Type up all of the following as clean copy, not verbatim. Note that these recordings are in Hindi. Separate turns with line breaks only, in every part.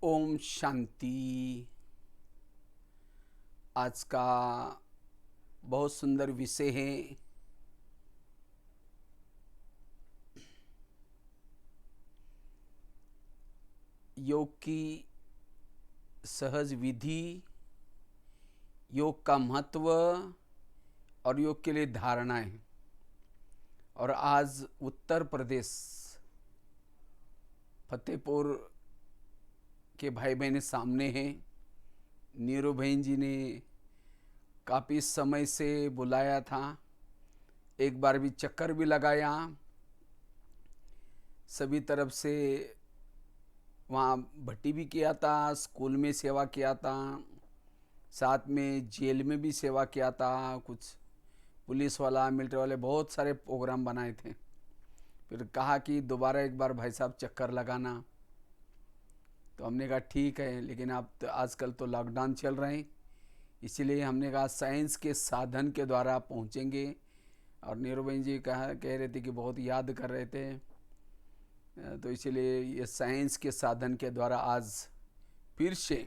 ओम शांति। आज का बहुत सुंदर विषय है योग की सहज विधि, योग का महत्व और योग के लिए धारणाएं। और आज उत्तर प्रदेश फतेहपुर के भाई बहन सामने हैं। नीरू बहन जी ने काफ़ी समय से बुलाया था, एक बार भी चक्कर भी लगाया, सभी तरफ से वहाँ भट्टी भी किया था, स्कूल में सेवा किया था, साथ में जेल में भी सेवा किया था, कुछ पुलिस वाला मिलिट्री वाले बहुत सारे प्रोग्राम बनाए थे। फिर कहा कि दोबारा एक बार भाई साहब चक्कर लगाना, तो हमने कहा ठीक है, लेकिन आप तो आजकल तो लॉकडाउन चल रहे हैं, इसीलिए हमने कहा साइंस के साधन के द्वारा पहुँचेंगे। और नीरू बहन जी कह रहे थे कि बहुत याद कर रहे थे, तो इसीलिए ये साइंस के साधन के द्वारा आज फिर से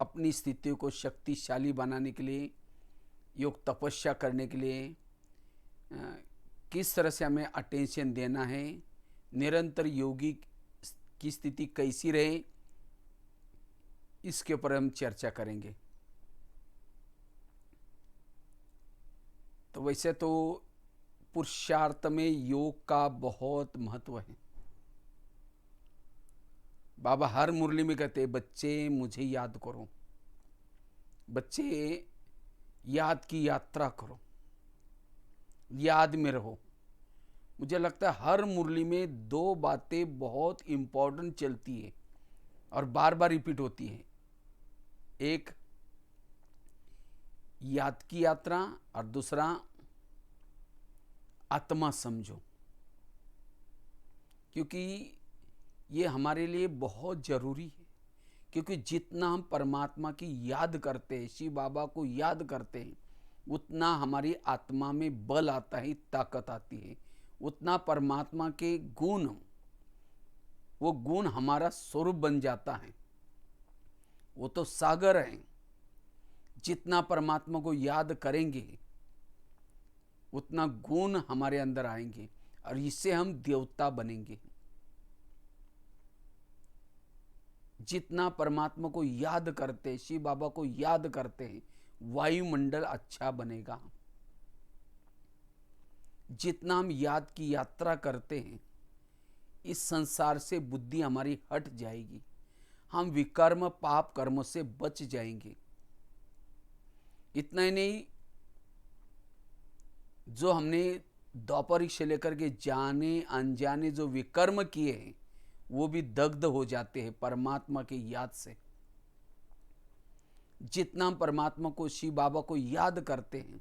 अपनी स्थिति को शक्तिशाली बनाने के लिए, योग तपस्या करने के लिए किस तरह से हमें अटेंशन देना है, निरंतर योगी की स्थिति कैसी रहे, इसके ऊपर हम चर्चा करेंगे। तो वैसे तो पुरुषार्थ में योग का बहुत महत्व है। बाबा हर मुरली में कहते हैं, बच्चे मुझे याद करो, बच्चे याद की यात्रा करो, याद में रहो। मुझे लगता है हर मुरली में दो बातें बहुत इम्पोर्टेंट चलती है और बार बार रिपीट होती है। एक याद की यात्रा और दूसरा आत्मा समझो, क्योंकि ये हमारे लिए बहुत ज़रूरी है। क्योंकि जितना हम परमात्मा की याद करते हैं, शिव बाबा को याद करते हैं, उतना हमारी आत्मा में बल आता है, ताकत आती है, उतना परमात्मा के गुण, वो गुण हमारा स्वरूप बन जाता है। वो तो सागर है, जितना परमात्मा को याद करेंगे उतना गुण हमारे अंदर आएंगे और इससे हम देवता बनेंगे। जितना परमात्मा को याद करते, शिव बाबा को याद करते हैं, वायुमंडल अच्छा बनेगा। जितना हम याद की यात्रा करते हैं, इस संसार से बुद्धि हमारी हट जाएगी, हम विकर्म पाप कर्मों से बच जाएंगे। इतना ही नहीं, जो हमने द्वापर से लेकर के जाने अनजाने जो विकर्म किए हैं, वो भी दग्ध हो जाते हैं परमात्मा की याद से। जितना हम परमात्मा को, शिव बाबा को याद करते हैं,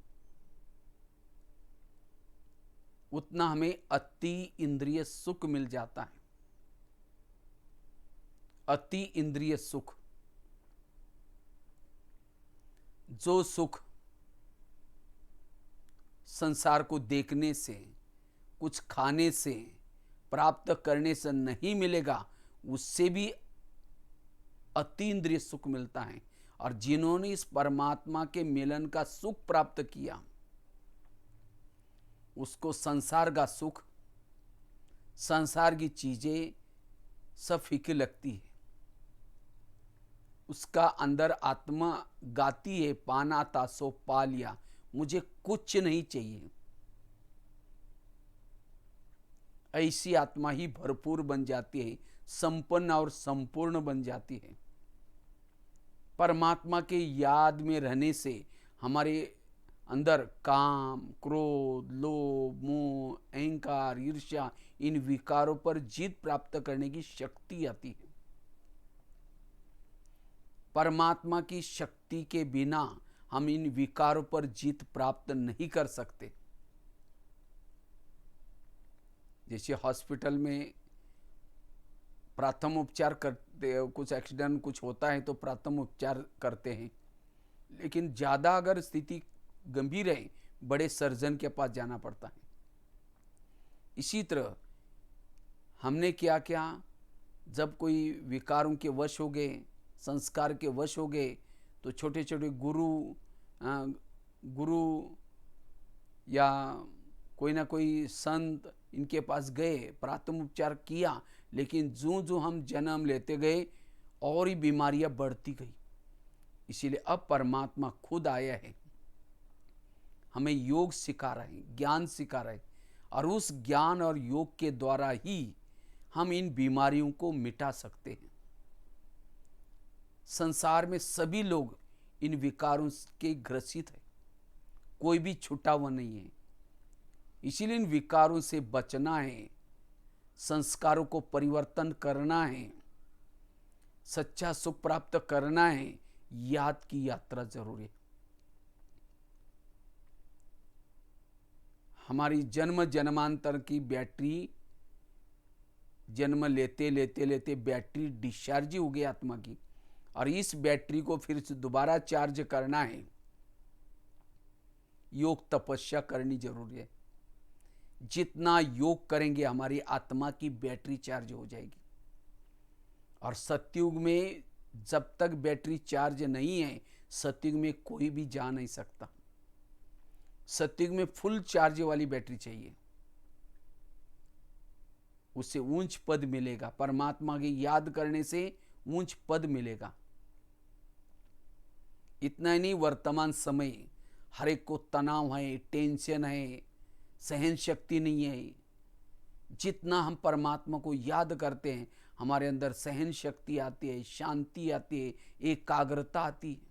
उतना हमें अति इंद्रिय सुख मिल जाता है। अति इंद्रिय सुख, जो सुख संसार को देखने से, कुछ खाने से, प्राप्त करने से नहीं मिलेगा, उससे भी अति इंद्रिय सुख मिलता है। और जिन्होंने इस परमात्मा के मिलन का सुख प्राप्त किया, उसको संसार का सुख, संसार की चीजें सब फीकी लगती है। उसका अंदर आत्मा गाती है, पाना था सो पा लिया, मुझे कुछ नहीं चाहिए। ऐसी आत्मा ही भरपूर बन जाती है, संपन्न और संपूर्ण बन जाती है। परमात्मा के याद में रहने से हमारे अंदर काम, क्रोध, लोभ, मोह, अहंकार, ईर्ष्या, इन विकारों पर जीत प्राप्त करने की शक्ति आती है। परमात्मा की शक्ति के बिना हम इन विकारों पर जीत प्राप्त नहीं कर सकते। जैसे हॉस्पिटल में प्रथम उपचार करते, कुछ एक्सीडेंट कुछ होता है तो प्रथम उपचार करते हैं, लेकिन ज़्यादा अगर स्थिति गंभीर है, बड़े सर्जन के पास जाना पड़ता है। इसी तरह हमने क्या किया, जब कोई विकारों के वश हो गए, संस्कार के वश हो गए, तो छोटे छोटे गुरु या कोई ना कोई संत इनके पास गए, प्राथमिक उपचार किया, लेकिन जो जो हम जन्म लेते गए और ही बीमारियां बढ़ती गई। इसीलिए अब परमात्मा खुद आया है, हमें योग सिखा रहे हैं, ज्ञान सिखा रहे हैं, और उस ज्ञान और योग के द्वारा ही हम इन बीमारियों को मिटा सकते हैं। संसार में सभी लोग इन विकारों के ग्रसित हैं, कोई भी छूटा हुआ नहीं है। इसीलिए इन विकारों से बचना है, संस्कारों को परिवर्तन करना है, सच्चा सुख प्राप्त करना है, याद की यात्रा जरूरी है। हमारी जन्म जन्मांतर की बैटरी, जन्म लेते लेते लेते बैटरी डिस्चार्ज हो गई आत्मा की, और इस बैटरी को फिर से दोबारा चार्ज करना है। योग तपस्या करनी जरूरी है। जितना योग करेंगे हमारी आत्मा की बैटरी चार्ज हो जाएगी। और सतयुग में जब तक बैटरी चार्ज नहीं है, सतयुग में कोई भी जा नहीं सकता। सतयुग में फुल चार्ज वाली बैटरी चाहिए, उससे ऊंच पद मिलेगा। परमात्मा की याद करने से ऊंच पद मिलेगा। इतना ही नहीं, वर्तमान समय हर एक को तनाव है, टेंशन है, सहन शक्ति नहीं है। जितना हम परमात्मा को याद करते हैं, हमारे अंदर सहन शक्ति आती है, शांति आती है, एकाग्रता आती है,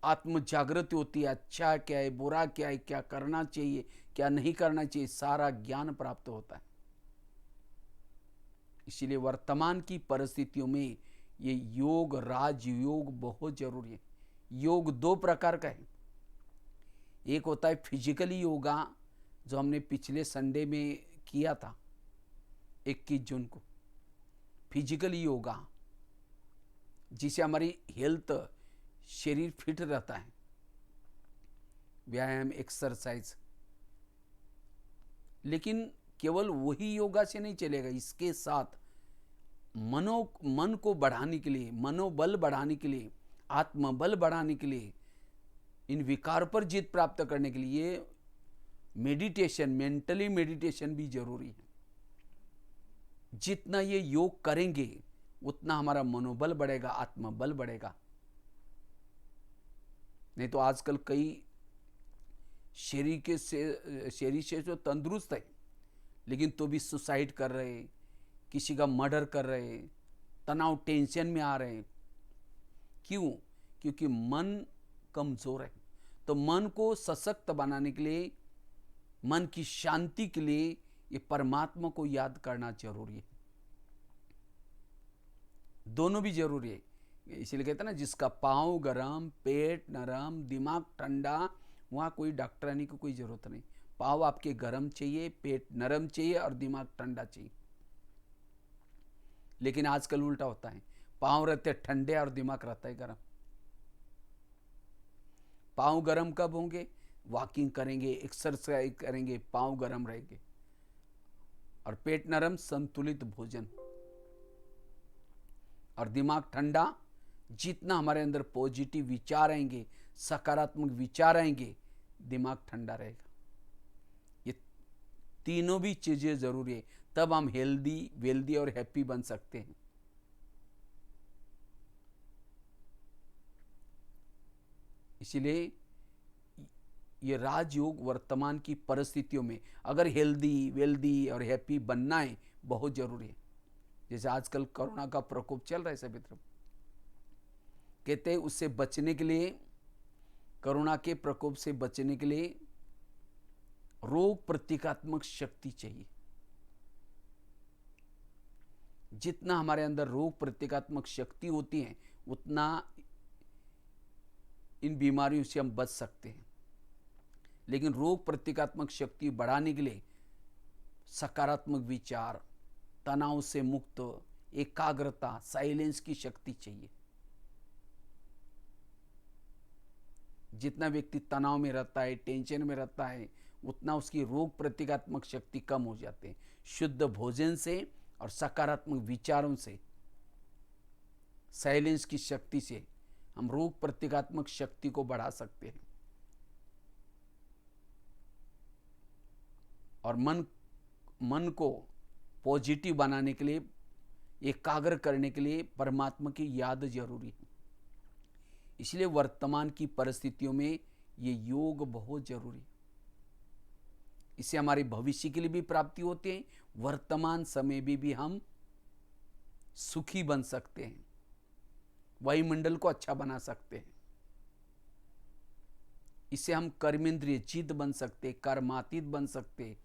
आत्म जागृति होती है। अच्छा क्या है, बुरा क्या है, क्या करना चाहिए, क्या नहीं करना चाहिए, सारा ज्ञान प्राप्त होता है। इसीलिए वर्तमान की परिस्थितियों में ये योग, राजयोग बहुत जरूरी है। योग दो प्रकार का है। एक होता है फिजिकली योगा, जो हमने पिछले संडे में किया था 21 जून को। फिजिकली योगा जिसे हमारी हेल्थ, शरीर फिट रहता है, व्यायाम, एक्सरसाइज। लेकिन केवल वही योगा से नहीं चलेगा, इसके साथ मन को बढ़ाने के लिए, मनोबल बढ़ाने के लिए, आत्मबल बढ़ाने के लिए, इन विकार पर जीत प्राप्त करने के लिए मेडिटेशन, मेंटली मेडिटेशन भी जरूरी है। जितना ये योग करेंगे उतना हमारा मनोबल बढ़ेगा, आत्मबल बढ़ेगा। नहीं तो आजकल कई शरीर से तो तंदुरुस्त है, लेकिन तो भी सुसाइड कर रहे, किसी का मर्डर कर रहे, तनाव, टेंशन में आ रहे। क्यों? क्योंकि मन कमजोर है। तो मन को सशक्त बनाने के लिए, मन की शांति के लिए ये परमात्मा को याद करना जरूरी है। दोनों भी जरूरी है। इसीलिए कहते हैं ना, जिसका पाँव गरम, पेट नरम, दिमाग ठंडा, वहाँ कोई डॉक्टरानी की कोई जरूरत नहीं। पाँव आपके गरम चाहिए, पेट नरम चाहिए और दिमाग ठंडा चाहिए। लेकिन आजकल उल्टा होता है, पाँव रहते ठंडे और दिमाग रहता है गरम। पाँव गरम कब होंगे? वॉकिंग करेंगे, एक्सरसाइज करेंगे, पाँव गरम रहेंगे। और पेट नरम, संतुलित भोजन। और दिमाग ठंडा, जितना हमारे अंदर पॉजिटिव विचार आएंगे, सकारात्मक विचार आएंगे, दिमाग ठंडा रहेगा। ये तीनों भी चीजें जरूरी है, तब हम हेल्दी, वेल्दी और हैप्पी बन सकते हैं। इसीलिए ये राजयोग वर्तमान की परिस्थितियों में अगर हेल्दी, वेल्दी और हैप्पी बनना है, बहुत जरूरी है। जैसे आजकल कोरोना का प्रकोप चल रहा है सभी तरफ, कहते हैं उससे बचने के लिए, कोरोना के प्रकोप से बचने के लिए रोग प्रतिकात्मक शक्ति चाहिए। जितना हमारे अंदर रोग प्रतिकात्मक शक्ति होती है, उतना इन बीमारियों से हम बच सकते हैं। लेकिन रोग प्रतिकात्मक शक्ति बढ़ाने के लिए सकारात्मक विचार, तनाव से मुक्त, एकाग्रता, साइलेंस की शक्ति चाहिए। जितना व्यक्ति तनाव में रहता है, टेंशन में रहता है, उतना उसकी रोग प्रतिकात्मक शक्ति कम हो जाते हैं। शुद्ध भोजन से और सकारात्मक विचारों से, साइलेंस की शक्ति से हम रोग प्रतिकात्मक शक्ति को बढ़ा सकते हैं। और मन को पॉजिटिव बनाने के लिए, एकाग्र करने के लिए परमात्मा की याद जरूरी है। इसलिए वर्तमान की परिस्थितियों में ये योग बहुत जरूरी है। इससे हमारे भविष्य के लिए भी प्राप्ति होती है, वर्तमान समय में भी हम सुखी बन सकते हैं, वायुमंडल को अच्छा बना सकते हैं। इससे हम कर्मेंद्रिय चित्त बन सकते, कर्मातीत बन सकते।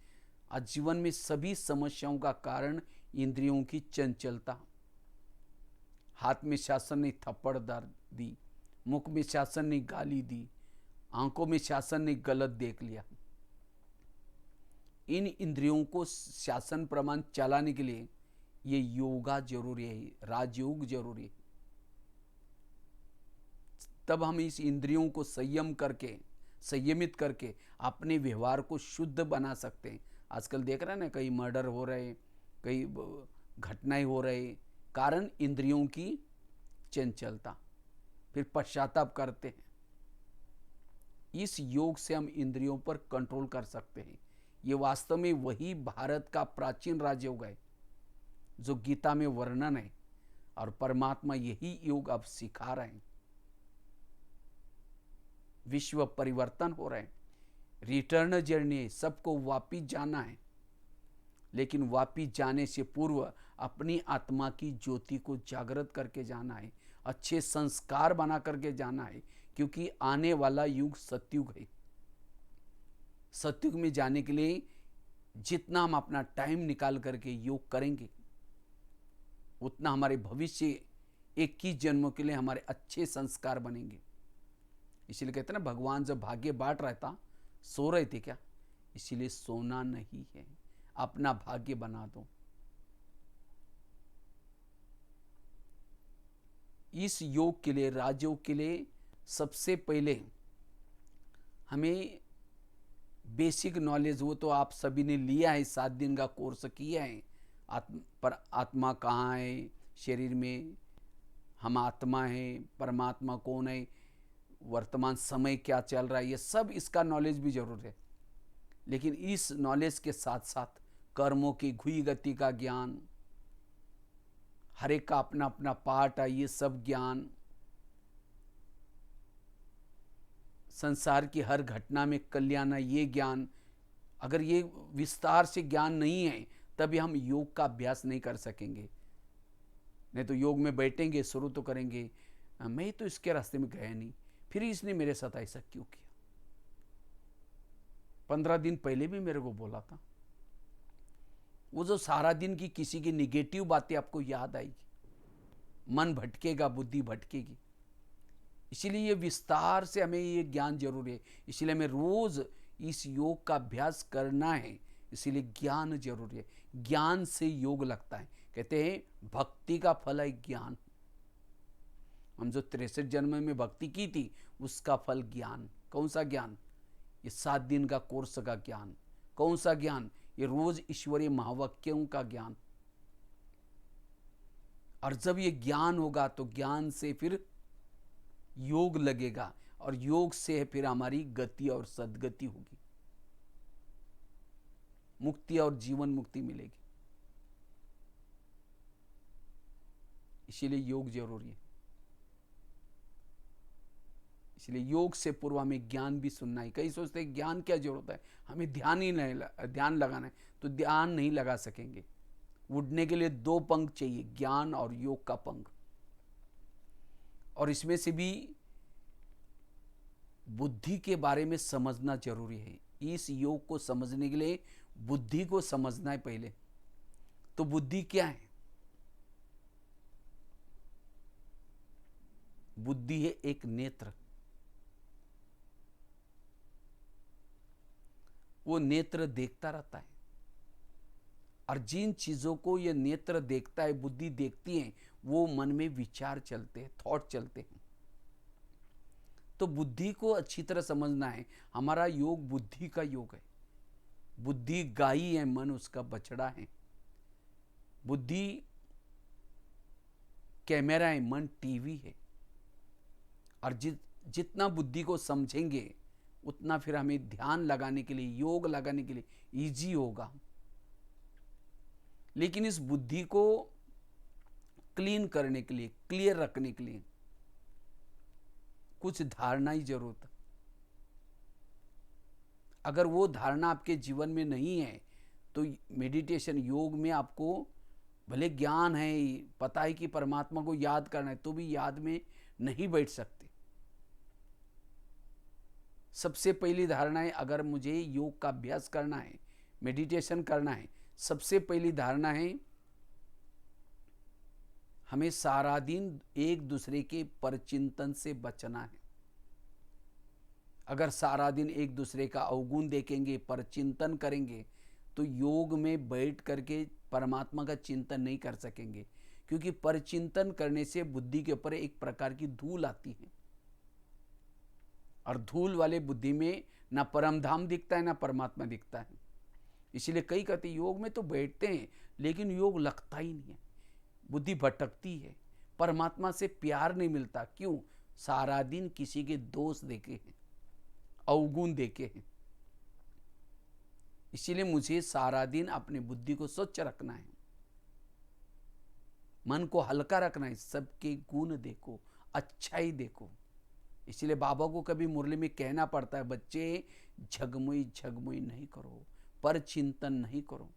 आज जीवन में सभी समस्याओं का कारण इंद्रियों की चंचलता। हाथ में शासन ने थप्पड़ दी, मुख में शासन ने गाली दी, आंखों में शासन ने गलत देख लिया। इन इंद्रियों को शासन प्रमाण चलाने के लिए ये योगा जरूरी है, राजयोग जरूरी है। तब हम इस इंद्रियों को संयमित करके अपने व्यवहार को शुद्ध बना सकते हैं। आजकल देख रहे हैं ना, कई मर्डर हो रहे, कई घटनाएं हो रहे, कारण इंद्रियों की चंचलता। फिर पश्चाताप करते हैं। इस योग से हम इंद्रियों पर कंट्रोल कर सकते हैं। ये वास्तव में वही भारत का प्राचीन राजयोग है जो गीता में वर्णन है, और परमात्मा यही योग अब सिखा रहे हैं। विश्व परिवर्तन हो रहे हैं, रिटर्न जर्नी है, सबको वापिस जाना है। लेकिन वापिस जाने से पूर्व अपनी आत्मा की ज्योति को जागृत करके जाना है, अच्छे संस्कार बना करके जाना है, क्योंकि आने वाला युग सतयुग है। सतयुग में जाने के लिए जितना हम अपना टाइम निकाल करके योग करेंगे, उतना हमारे भविष्य 21 जन्मों के लिए हमारे अच्छे संस्कार बनेंगे। इसीलिए कहते हैं ना, भगवान जब भाग्य बांट रहा था, सो रहे थे क्या? इसीलिए सोना नहीं है, अपना भाग्य बना दो। इस योग के लिए, राजयोग के लिए, सबसे पहले हमें बेसिक नॉलेज, वो तो आप सभी ने लिया है, 7 दिन का कोर्स किया है। आत्मा कहाँ है शरीर में, हम आत्मा है, परमात्मा कौन है, वर्तमान समय क्या चल रहा है, ये सब इसका नॉलेज भी जरूर है। लेकिन इस नॉलेज के साथ साथ कर्मों की घुई गति का ज्ञान, हर एक का अपना अपना पार्ट है, ये सब ज्ञान, संसार की हर घटना में कल्याण है, ये ज्ञान, अगर ये विस्तार से ज्ञान नहीं है तभी हम योग का अभ्यास नहीं कर सकेंगे। नहीं तो योग में बैठेंगे, शुरू तो करेंगे, मैं तो इसके रास्ते में गया नहीं, फिर इसने मेरे साथ ऐसा क्यों किया, 15 दिन पहले भी मेरे को बोला था। वो जो सारा दिन की किसी की निगेटिव बातें आपको याद आएगी, मन भटकेगा, बुद्धि भटकेगी। इसीलिए ये विस्तार से हमें ये ज्ञान जरूरी है। इसलिए हमें रोज इस योग का अभ्यास करना है। इसीलिए ज्ञान जरूरी है। ज्ञान से योग लगता है। कहते हैं भक्ति का फल है ज्ञान। हम जो 63 जन्म में भक्ति की थी, उसका फल ज्ञान। कौन सा ज्ञान? ये 7 दिन का कोर्स का ज्ञान। कौन सा ज्ञान? ये रोज ईश्वरीय महावाक्यों का ज्ञान। और जब ये ज्ञान होगा तो ज्ञान से फिर योग लगेगा, और योग से फिर हमारी गति और सद्गति होगी, मुक्ति और जीवन मुक्ति मिलेगी। इसीलिए योग जरूरी है। इसलिए योग से पूर्व हमें ज्ञान भी सुनना है। कई सोचते हैं ज्ञान क्या जरूरत है, हमें ध्यान लगाना है, तो ध्यान नहीं लगा सकेंगे। उड़ने के लिए 2 पंख चाहिए, ज्ञान और योग का पंख। और इसमें से भी बुद्धि के बारे में समझना जरूरी है। इस योग को समझने के लिए बुद्धि को समझना है पहले। तो बुद्धि क्या है? बुद्धि है एक नेत्र। वो नेत्र देखता रहता है, और जिन चीजों को ये नेत्र देखता है, बुद्धि देखती है, वो मन में विचार चलते हैं, थॉट चलते हैं। तो बुद्धि को अच्छी तरह समझना है। हमारा योग बुद्धि का योग है। बुद्धि गाय है, मन उसका बछड़ा है। बुद्धि कैमरा है, मन टीवी है। और जितना बुद्धि को समझेंगे उतना फिर हमें ध्यान लगाने के लिए, योग लगाने के लिए इजी होगा। लेकिन इस बुद्धि को क्लीन करने के लिए, क्लियर रखने के लिए कुछ धारणा ही जरूरत है। अगर वो धारणा आपके जीवन में नहीं है तो मेडिटेशन, योग में आपको भले ज्ञान है, पता है कि परमात्मा को याद करना है, तो भी याद में नहीं बैठ सकते। सबसे पहली धारणा है, अगर मुझे योग का अभ्यास करना है, मेडिटेशन करना है, सबसे पहली धारणा है हमें सारा दिन एक दूसरे के परचिंतन से बचना है। अगर सारा दिन एक दूसरे का अवगुण देखेंगे, परचिंतन करेंगे, तो योग में बैठ करके परमात्मा का चिंतन नहीं कर सकेंगे, क्योंकि परचिंतन करने से बुद्धि के ऊपर एक प्रकार की धूल आती है, और धूल वाले बुद्धि में ना परम धाम दिखता है ना परमात्मा दिखता है। इसलिए कई कहते योग में तो बैठते हैं लेकिन योग लगता ही नहीं है, बुद्धि भटकती है, परमात्मा से प्यार नहीं मिलता। क्यों? सारा दिन किसी के दोष देखे हैं, अवगुण देखे हैं। इसीलिए मुझे सारा दिन अपनी बुद्धि को स्वच्छ रखना है, मन को हल्का रखना है, सबके गुण देखो, अच्छाई देखो। इसलिए बाबा को कभी मुरली में कहना पड़ता है, बच्चे झगमुई झगमुई नहीं करो, पर चिंतन नहीं करो।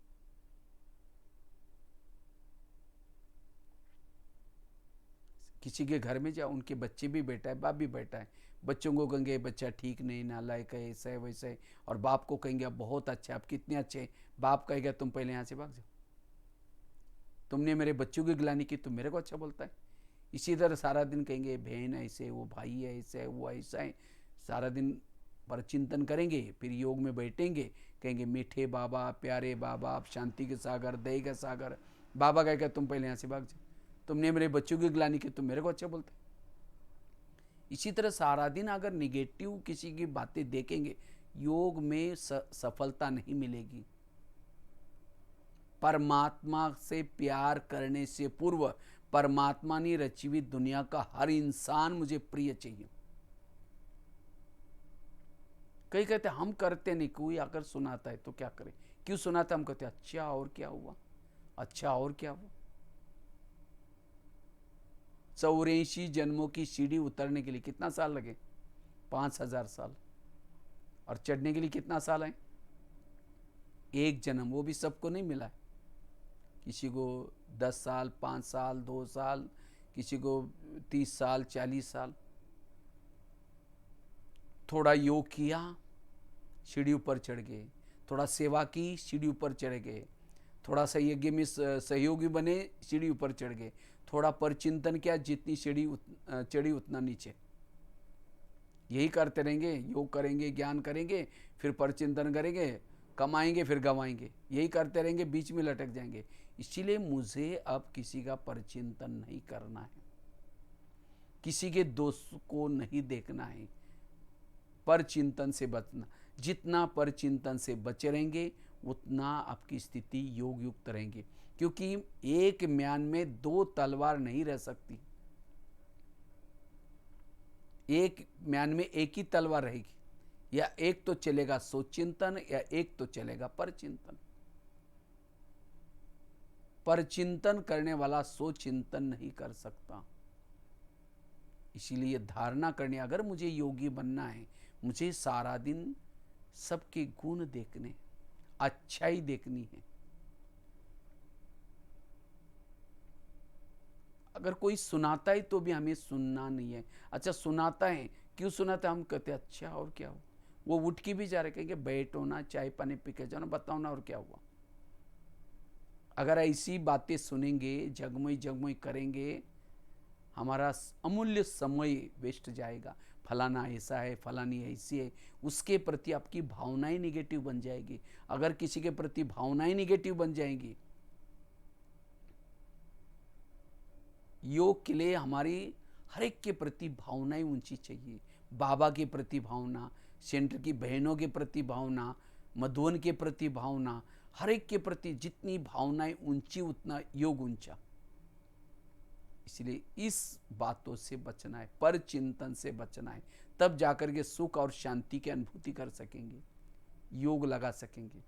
किसी के घर में जाओ, उनके बच्चे भी बैठा है, बाप भी बैठा है, बच्चों को कहेंगे बच्चा ठीक नहीं, नालायक है, ऐसा है वैसा है, और बाप को कहेंगे आप बहुत अच्छे, आप कितने अच्छे। बाप कहेगा तुम पहले यहाँ से भाग जाओ, तुमने मेरे बच्चों की गिलानी की, तुम मेरे को अच्छा बोलता है। इसी तरह सारा दिन कहेंगे बहन ऐसे, वो भाई है ऐसे है, वो ऐसा है। सारा दिन पर चिंतन करेंगे, फिर योग में बैठेंगे, कहेंगे मीठे बाबा, प्यारे बाबा, आप शांति के सागर, दया का सागर। बाबा कहेगा तुम पहले यहाँ से भाग जाओ, तुमने मेरे बच्चों की गिलानी की, तुम मेरे को अच्छा बोलते। इसी तरह सारा दिन अगर निगेटिव किसी की बातें देखेंगे, योग में सफलता नहीं मिलेगी। परमात्मा से प्यार करने से पूर्व परमात्मा ने रची हुई दुनिया का हर इंसान मुझे प्रिय चाहिए। कई कहते हम करते नहीं, कोई आकर सुनाता है तो क्या करें, क्यों सुनाता, हम कहते अच्छा और क्या हुआ, अच्छा और क्या हुआ। 84 जन्मों की सीढ़ी उतरने के लिए कितना साल लगे? 5000 साल। और चढ़ने के लिए कितना साल है? एक जन्म, वो भी सबको नहीं मिला है। किसी को 10 साल, 5 साल, 2 साल, किसी को 30 साल, 40 साल। थोड़ा योग किया, सीढ़ी ऊपर चढ़ गए, थोड़ा सेवा की, सीढ़ी ऊपर चढ़ गए, थोड़ा संयज्ञ में सहयोगी बने, सीढ़ी ऊपर चढ़ गए, थोड़ा परचिंतन किया, जितनी सीढ़ी चढ़ी उतना नीचे। यही करते रहेंगे, योग करेंगे, ज्ञान करेंगे, फिर परचिंतन करेंगे, कमाएंगे, फिर गंवाएंगे, यही करते रहेंगे, बीच में लटक जाएंगे। इसीलिए मुझे अब किसी का परचिंतन नहीं करना है, किसी के दोष को नहीं देखना है, परचिंतन से बचना। जितना परचिंतन से बचे रहेंगे उतना आपकी स्थिति योग युक्त रहेंगे, क्योंकि एक म्यान में 2 तलवार नहीं रह सकती। एक म्यान में एक ही तलवार रहेगी, या एक तो चलेगा सोचिंतन या एक तो चलेगा परचिंतन। परचिंतन करने वाला सोचिंतन नहीं कर सकता। इसीलिए धारणा करनी, अगर मुझे योगी बनना है, मुझे सारा दिन सबके गुण देखने, अच्छाई देखनी है। अगर कोई सुनाता है तो भी हमें सुनना नहीं है। अच्छा सुनाता है, क्यों सुनाता है? हम कहते हैं अच्छा और क्या हुआ। वो उठ के भी जा रहे, कहेंगे बैठो ना, चाय पानी पी के जाओ ना, बताओ ना और क्या हुआ। अगर ऐसी बातें सुनेंगे, जगमई जगमई करेंगे, हमारा अमूल्य समय वेस्ट जाएगा। फलाना ऐसा है, फलानी ऐसी है, उसके प्रति आपकी भावनाएं निगेटिव बन जाएगी। अगर किसी के प्रति भावनाएं निगेटिव बन जाएंगी, योग के लिए हमारी हर एक के प्रति भावनाएं ऊंची चाहिए। बाबा के प्रति भावना, सेंटर की बहनों के प्रति भावना, मधुवन के प्रति भावना, हर एक के प्रति जितनी भावनाएं ऊंची उतना योग ऊंचा। इसलिए इस बातों से बचना है, पर चिंतन से बचना है, तब जाकर के सुख और शांति की अनुभूति कर सकेंगे, योग लगा सकेंगे।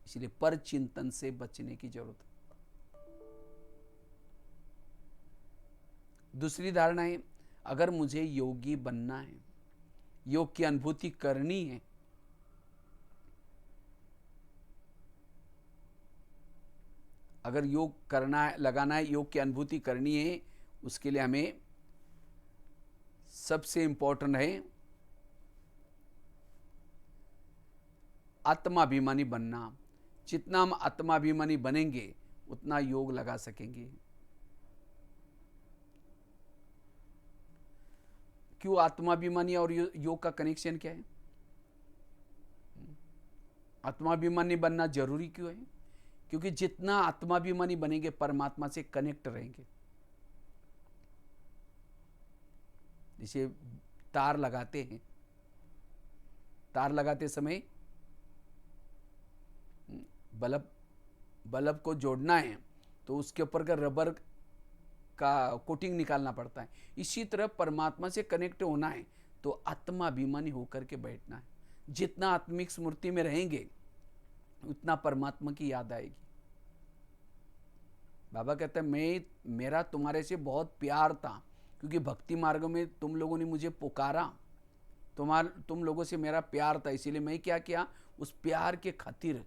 इसलिए पर चिंतन से बचने की जरूरत है। दूसरी धारणा है, अगर मुझे योगी बनना है, योग की अनुभूति करनी है, अगर योग करना है, लगाना है, योग की अनुभूति करनी है, उसके लिए हमें सबसे इंपॉर्टेंट है आत्माभिमानी बनना। जितना हम आत्माभिमानी बनेंगे उतना योग लगा सकेंगे। क्यों आत्माभिमानी और योग का कनेक्शन क्या है? आत्माभिमानी बनना जरूरी क्यों है? क्योंकि जितना आत्माभिमानी बनेंगे परमात्मा से कनेक्ट रहेंगे। जैसे तार लगाते हैं, तार लगाते समय बल्ब को जोड़ना है तो उसके ऊपर का रबर का कोटिंग निकालना पड़ता है। इसी तरह परमात्मा से कनेक्ट होना है तो आत्माभिमानी होकर के बैठना है। जितना आत्मिक स्मृति में रहेंगे उतना परमात्मा की याद आएगी। बाबा कहते हैं मेरा तुम्हारे से बहुत प्यार था, क्योंकि भक्ति मार्ग में तुम लोगों ने मुझे पुकारा, तुम लोगों से मेरा प्यार था, इसीलिए मैं क्या किया, उस प्यार के खातिर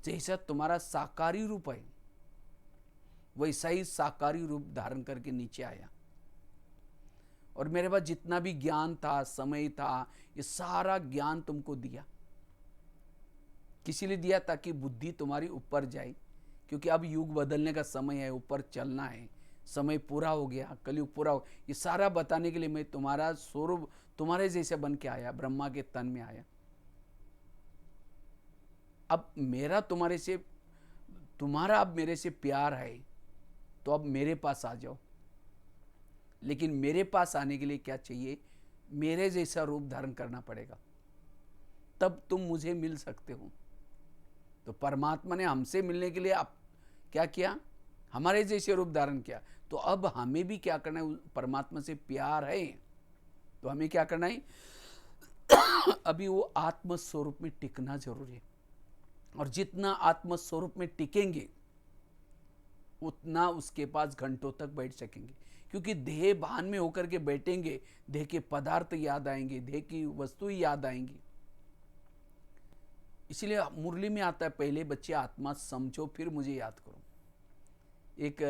जैसा तुम्हारा साकारी रूप है वैसा ही साकारी रूप धारण करके नीचे आया। और मेरे पास जितना भी ज्ञान था, समय था, ये सारा ज्ञान तुमको दिया। किसी लिए दिया? ताकि बुद्धि तुम्हारी ऊपर जाए, क्योंकि अब युग बदलने का समय है, ऊपर चलना है, समय पूरा हो गया, कलयुग पूरा हो। ये सारा बताने के लिए मैं तुम्हारा स्वरूप तुम्हारे जैसे बन के आया, ब्रह्मा के तन में आया। अब तुम्हारा अब मेरे से प्यार है तो अब मेरे पास आ जाओ। लेकिन मेरे पास आने के लिए क्या चाहिए? मेरे जैसा रूप धारण करना पड़ेगा, तब तुम मुझे मिल सकते हो। तो परमात्मा ने हमसे मिलने के लिए अब क्या किया? हमारे जैसे रूप धारण किया। तो अब हमें भी क्या करना है? परमात्मा से प्यार है तो हमें क्या करना है? अभी वो आत्म स्वरूप में टिकना जरूरी है। और जितना आत्म स्वरूप में टिकेंगे उतना उसके पास घंटों तक बैठ सकेंगे। क्योंकि देह भान में होकर के बैठेंगे, देह के पदार्थ याद आएंगे, देह की वस्तु याद आएंगी। इसलिए मुरली में आता है, पहले बच्चे आत्मा समझो फिर मुझे याद करो। एक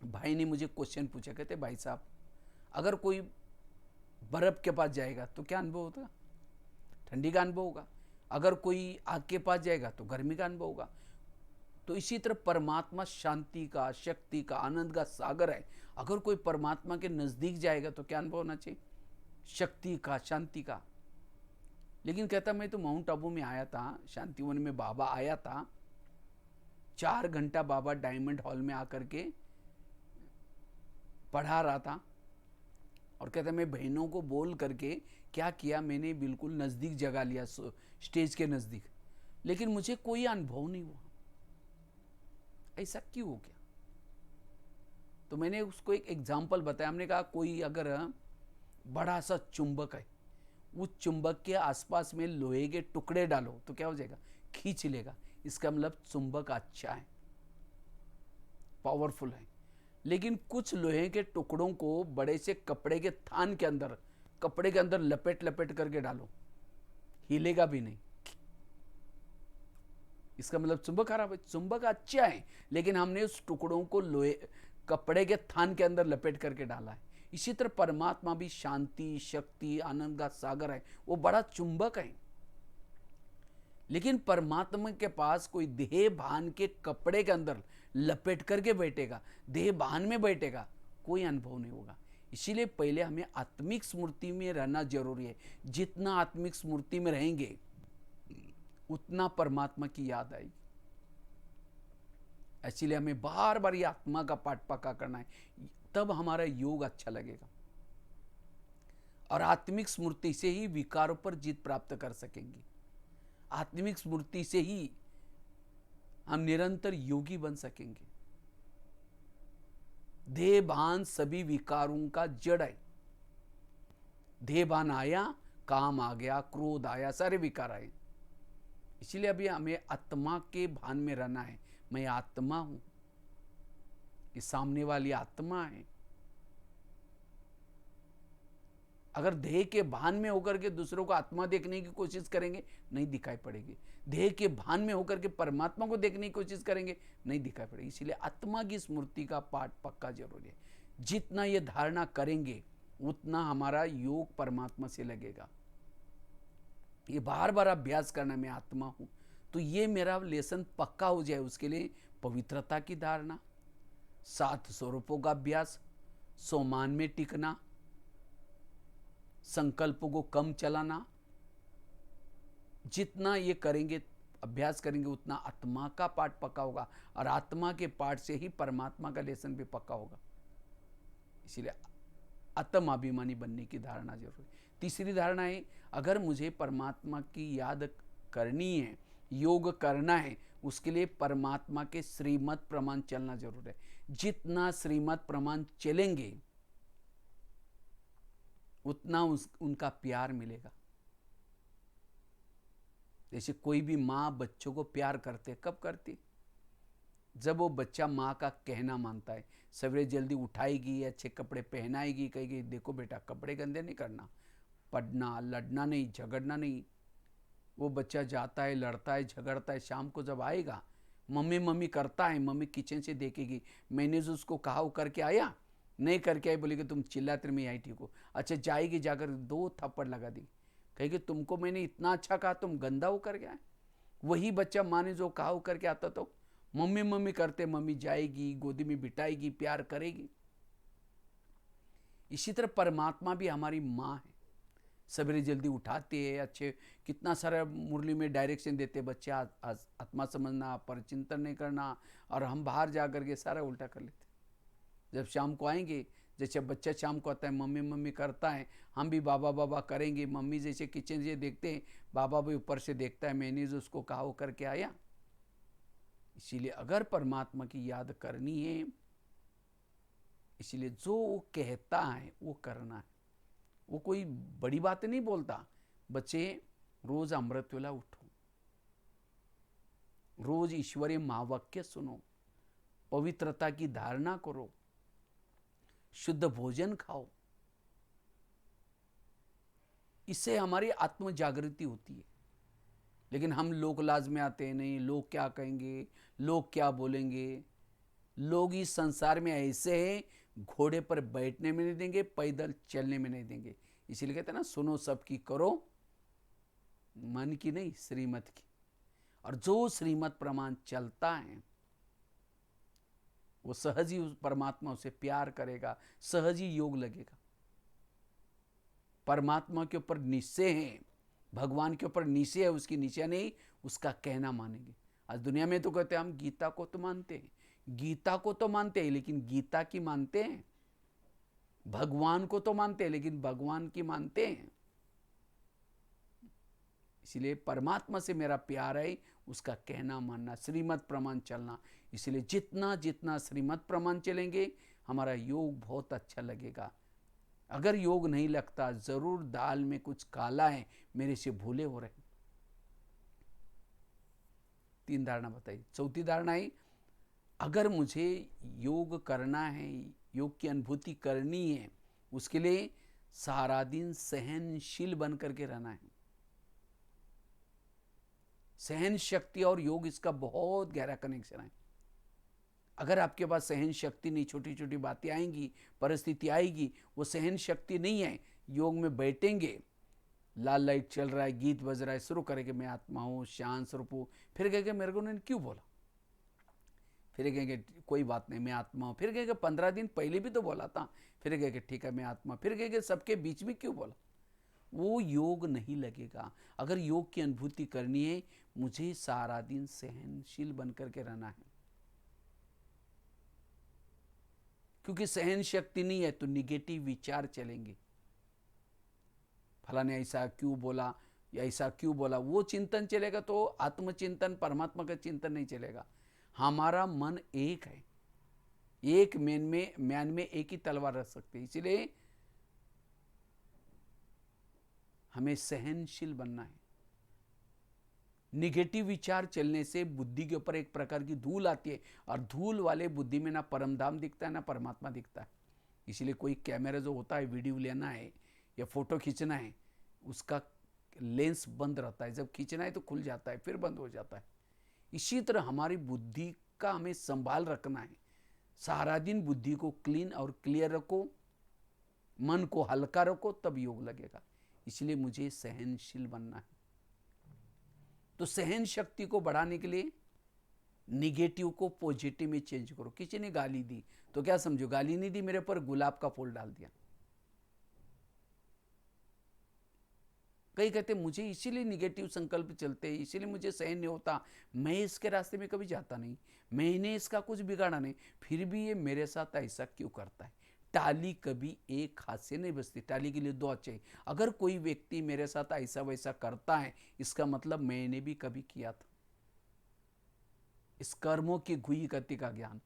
भाई ने मुझे क्वेश्चन पूछा, कहते भाई साहब, अगर कोई बर्फ के पास जाएगा तो क्या अनुभव होगा? ठंडी का अनुभव होगा। अगर कोई आग के पास जाएगा तो गर्मी का अनुभव होगा। तो इसी तरह परमात्मा शांति का, शक्ति का, आनंद का सागर है। अगर कोई परमात्मा के नजदीक जाएगा तो क्या अनुभव होना चाहिए? शक्ति का, शांति का। लेकिन कहता मैं तो माउंट आबू में आया था, शांतिवन में बाबा आया था, 4 घंटा बाबा डायमंड हॉल में आकर के पढ़ा रहा था। और कहता मैं बहनों को बोल करके क्या किया, मैंने बिल्कुल नजदीक जगह लिया, स्टेज के नजदीक, लेकिन मुझे कोई अनुभव नहीं हुआ। ऐसा क्यों हो गया? तो मैंने उसको एक एग्जाम्पल बताया। हमने कहा कोई अगर बड़ा सा चुंबक है, उस चुंबक के आसपास में लोहे के टुकड़े डालो तो क्या हो जाएगा? खींच लेगा। इसका मतलब चुंबक अच्छा है, पावरफुल है। लेकिन कुछ लोहे के टुकड़ों को बड़े से कपड़े के थान के अंदर, कपड़े के अंदर लपेट लपेट करके डालो, हिलेगा भी नहीं। इसका मतलब चुंबक खराब है। चुंबक अच्छा है, लेकिन हमने उस टुकड़ों को लोहे कपड़े के थान के अंदर लपेट करके डाला है। इसी तरह परमात्मा भी शांति, शक्ति, आनंद का सागर है, वो बड़ा चुंबक है। लेकिन परमात्मा के पास कोई देह भान के कपड़े के अंदर लपेट करके बैठेगा, देह भान में बैठेगा, कोई अनुभव नहीं होगा। इसीलिए पहले हमें आत्मिक स्मृति में रहना जरूरी है। जितना आत्मिक स्मृति में रहेंगे उतना परमात्मा की याद आएगी। इसीलिए हमें बार बार ये आत्मा का पाठ पक्का करना है, तब हमारा योग अच्छा लगेगा। और आत्मिक स्मृति से ही विकारों पर जीत प्राप्त कर सकेंगे। आत्मिक स्मृति से ही हम निरंतर योगी बन सकेंगे। देह भान सभी विकारों का जड़ है। देह भान आया, काम आ गया, क्रोध आया, सारे विकार आए। इसलिए अभी हमें आत्मा के भान में रहना है। मैं आत्मा हूं, ये सामने वाली आत्मा है। अगर देह के भान में होकर के दूसरों को आत्मा देखने की कोशिश करेंगे, नहीं दिखाई पड़ेगी। देह के भान में होकर के परमात्मा को देखने की कोशिश करेंगे, नहीं दिखाई पड़ेगी। इसलिए आत्मा की स्मृति का पाठ पक्का जरूरी है। जितना ये धारणा करेंगे उतना हमारा योग परमात्मा से लगेगा। ये बार बार अभ्यास करना, मैं आत्मा हूं, तो ये मेरा लेसन पक्का हो जाए। उसके लिए पवित्रता की धारणा, 7 स्वरूपों का अभ्यास, सोमान में टिकना, संकल्पों को कम चलाना, जितना ये करेंगे, अभ्यास करेंगे, उतना आत्मा का पाठ पक्का होगा। और आत्मा के पाठ से ही परमात्मा का लेसन भी पक्का होगा। इसीलिए आत्माभिमानी बनने की धारणा जरूरी। तीसरी धारणा है, अगर मुझे परमात्मा की याद करनी है, योग करना है, उसके लिए परमात्मा के श्रीमत प्रमाण चलना जरूर है। जितना श्रीमत प्रमाण चलेंगे उतना उनका प्यार मिलेगा। जैसे कोई भी माँ बच्चों को प्यार करते, कब करती? जब वो बच्चा माँ का कहना मानता है। सवेरे जल्दी उठाएगी, अच्छे कपड़े पहनाएगी, कहेगी देखो बेटा कपड़े गंदे नहीं करना, पढ़ना, लड़ना नहीं, झगड़ना नहीं। वो बच्चा जाता है, लड़ता है, झगड़ता है, शाम को जब आएगा मम्मी मम्मी करता है, मम्मी किचन से देखेगी, मैंने जो उसको कहा वो करके आया, नहीं करके आई, बोलेगी तुम चिल्लाते मैं आई ठीक हो। अच्छा जाएगी, जाकर 2 थप्पड़ लगा दी, कहेगी तुमको मैंने इतना अच्छा कहा, तुम गंदा हो कर गया। वही बच्चा माँ ने जो कहा वो करके आता तो मम्मी मम्मी करते, मम्मी जाएगी, गोदी में बिठाएगी, प्यार करेगी। इसी तरह परमात्मा भी हमारी माँ है। सवेरे जल्दी उठाते हैं, अच्छे कितना सारा मुरली में डायरेक्शन देते, बच्चे आत्मा समझना, परचिंतन नहीं करना, और हम बाहर जा करके सारा उल्टा कर लेते। जब शाम को आएंगे, जैसे बच्चा शाम को आता है मम्मी मम्मी करता है, हम भी बाबा बाबा करेंगे। मम्मी जैसे किचन से देखते हैं, बाबा भी ऊपर से देखता है, मैंने जो उसको कहा वो करके आया। इसीलिए अगर परमात्मा की याद करनी है, इसीलिए जो वो कहता है वो करना है। वो कोई बड़ी बात नहीं बोलता। बच्चे रोज अमृत वेला उठो, रोज ईश्वरीय महावाक्य सुनो, पवित्रता की धारणा करो, शुद्ध भोजन खाओ। इससे हमारी आत्म जागृति होती है। लेकिन हम लोक लाज में आते हैं, नहीं लोग क्या कहेंगे, लोग क्या बोलेंगे। लोग इस संसार में ऐसे हैं, घोड़े पर बैठने में नहीं देंगे, पैदल चलने में नहीं देंगे। इसीलिए कहते हैं ना, सुनो सबकी, करो मन की नहीं श्रीमत की। और जो श्रीमत प्रमाण चलता है वो सहज ही उस परमात्मा उसे प्यार करेगा, सहज ही योग लगेगा। परमात्मा के ऊपर निश्चय है, भगवान के ऊपर निश्चय है, उसकी निश्चय नहीं, उसका कहना मानेंगे। आज दुनिया में तो कहते हैं हम गीता को तो मानते हैं, गीता को तो मानते हैं, लेकिन गीता की मानते हैं। भगवान को तो मानते हैं, लेकिन भगवान की मानते हैं। इसलिए परमात्मा से मेरा प्यार है, उसका कहना मानना, श्रीमत प्रमाण चलना। इसलिए जितना जितना श्रीमत प्रमाण चलेंगे हमारा योग बहुत अच्छा लगेगा। अगर योग नहीं लगता, जरूर दाल में कुछ काला है, मेरे से भूले हो रहे। 3 धारणा बताई। चौथी धारणा है, अगर मुझे योग करना है, योग की अनुभूति करनी है, उसके लिए सारा दिन सहनशील बन करके रहना है। सहन शक्ति और योग, इसका बहुत गहरा कनेक्शन है। अगर आपके पास सहन शक्ति नहीं, छोटी छोटी बातें आएंगी, परिस्थिति आएगी, वो सहन शक्ति नहीं है, योग में बैठेंगे, लाल लाइट चल रहा है, गीत बज रहा है, शुरू करेंगे मैं आत्मा हूँ, शांत स्वरूप हूँ, फिर कहेंगे मेरे को उन्होंने क्यों बोला, फिर कहेंगे कोई बात नहीं मैं आत्मा हूँ, फिर कहेंगे 15 दिन पहले भी तो बोला था, फिर कहेंगे ठीक है मैं आत्मा, फिर कहेंगे सबके बीच में क्यों बोला। वो योग नहीं लगेगा। अगर योग की अनुभूति करनी है, मुझे सारा दिन सहनशील बन करके रहना है। क्योंकि सहन शक्ति नहीं है तो निगेटिव विचार चलेंगे। फला ने ऐसा क्यों बोला या ऐसा क्यों बोला, वो चिंतन चलेगा तो आत्मचिंतन परमात्मा का चिंतन नहीं चलेगा। हमारा मन एक है, एक म्यान में एक ही तलवार रख सकते हैं। इसलिए हमें सहनशील बनना है। निगेटिव विचार चलने से बुद्धि के ऊपर एक प्रकार की धूल आती है, और धूल वाले बुद्धि में ना परमधाम दिखता है ना परमात्मा दिखता है। इसलिए कोई कैमरा जो होता है, वीडियो लेना है या फोटो खींचना है, उसका लेंस बंद रहता है, जब खींचना है तो खुल जाता है फिर बंद हो जाता है। इसी तरह हमारी बुद्धि का हमें संभाल रखना है। सारा दिन बुद्धि को क्लीन और क्लियर रखो, मन को हल्का रखो, तब योग लगेगा। इसलिए मुझे सहनशील बनना है। तो सहन शक्ति को बढ़ाने के लिए निगेटिव को पॉजिटिव में चेंज करो। किसी ने गाली दी तो क्या समझो, गाली नहीं दी, मेरे पर गुलाब का फूल डाल दिया। कई कहते मुझे इसीलिए निगेटिव संकल्प चलते हैं, इसीलिए मुझे सहन नहीं होता, मैं इसके रास्ते में कभी जाता नहीं, मैंने इसका कुछ बिगाड़ा नहीं, फिर भी ये मेरे साथ ऐसा क्यों करता है। टाली कभी एक हाथ से नहीं बचती, टाली के लिए दो हाथ चाहिए। अगर कोई व्यक्ति मेरे साथ ऐसा वैसा करता है, इसका मतलब मैंने भी कभी किया था। इस कर्मों की गुही गति का ज्ञान।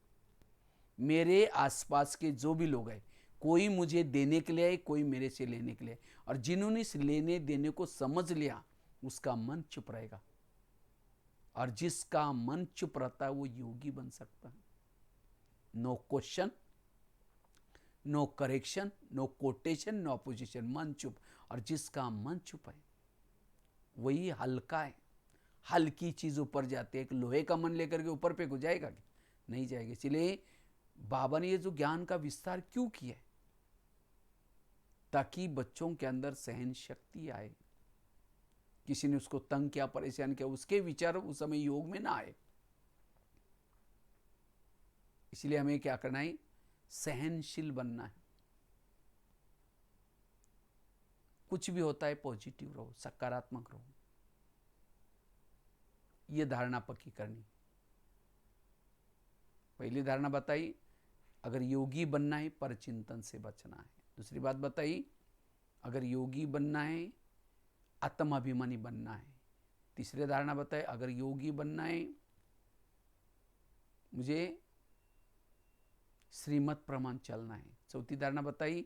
मेरे आसपास के जो भी लोग हैं, कोई मुझे देने के लिए है, कोई मेरे से लेने के लिए, और जिन्होंने इस लेने देने को समझ लिया, उसका मन चुप रहेगा। और जिसका मन चुप रहता है वो योगी बन सकता है। No question, no correction, no quotation, no opposition, मन चुप। और जिसका मन चुप है वही हल्का है। हल्की चीज ऊपर जाती है। एक लोहे का मन लेकर के ऊपर पे जाएगा क्या? नहीं जाएगा। इसलिए बाबा ने ये जो ज्ञान का विस्तार क्यों किया है, ताकि बच्चों के अंदर सहन शक्ति आए। किसी ने उसको तंग किया, परेशान किया, उसके विचार उस समय योग में ना आए। इसलिए हमें क्या करना है, सहनशील बनना है। कुछ भी होता है पॉजिटिव रहो, सकारात्मक रहो, ये धारणा पक्की करनी। पहली धारणा बताई, अगर योगी बनना है परचिंतन से बचना है। दूसरी बात बताई, अगर योगी बनना है आत्माभिमानी बनना है। तीसरी धारणा बताए, अगर योगी बनना है मुझे श्रीमत प्रमाण चलना है। चौथी धारणा बताई,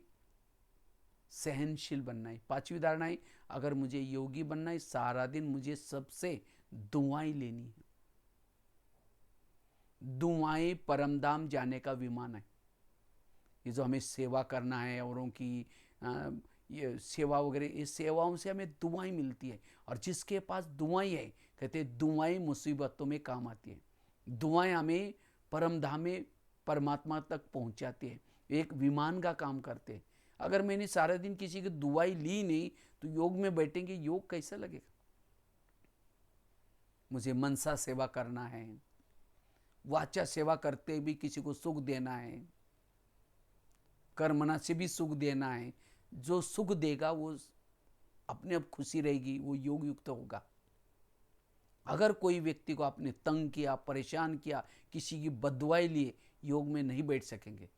सहनशील बनना है। पांचवी धारणा है, अगर मुझे योगी बनना है सारा दिन मुझे सबसे दुआएं लेनी है। दुआएं परमधाम जाने का विमान है। ये जो हमें सेवा करना है औरों की, ये सेवा वगैरह, इस सेवाओं से हमें दुआएं मिलती है। और जिसके पास दुआएं है, कहते हैं दुआएं मुसीबतों में काम आती है। दुआएं हमें परमधाम में परमात्मा तक पहुंचाती है, एक विमान का काम करते हैं। अगर मैंने सारा दिन किसी की दुआई ली नहीं तो योग में बैठेंगे, योग कैसा लगेगा। मुझे मनसा सेवा करना है, वाचा सेवा करते भी किसी को सुख देना है, कर्मणा से भी सुख देना है। जो सुख देगा वो अपने आप खुशी रहेगी, वो योग युक्त होगा। अगर कोई व्यक्ति को आपने तंग किया, परेशान किया, किसी की बददुआई लिए, योग में नहीं बैठ सकेंगे।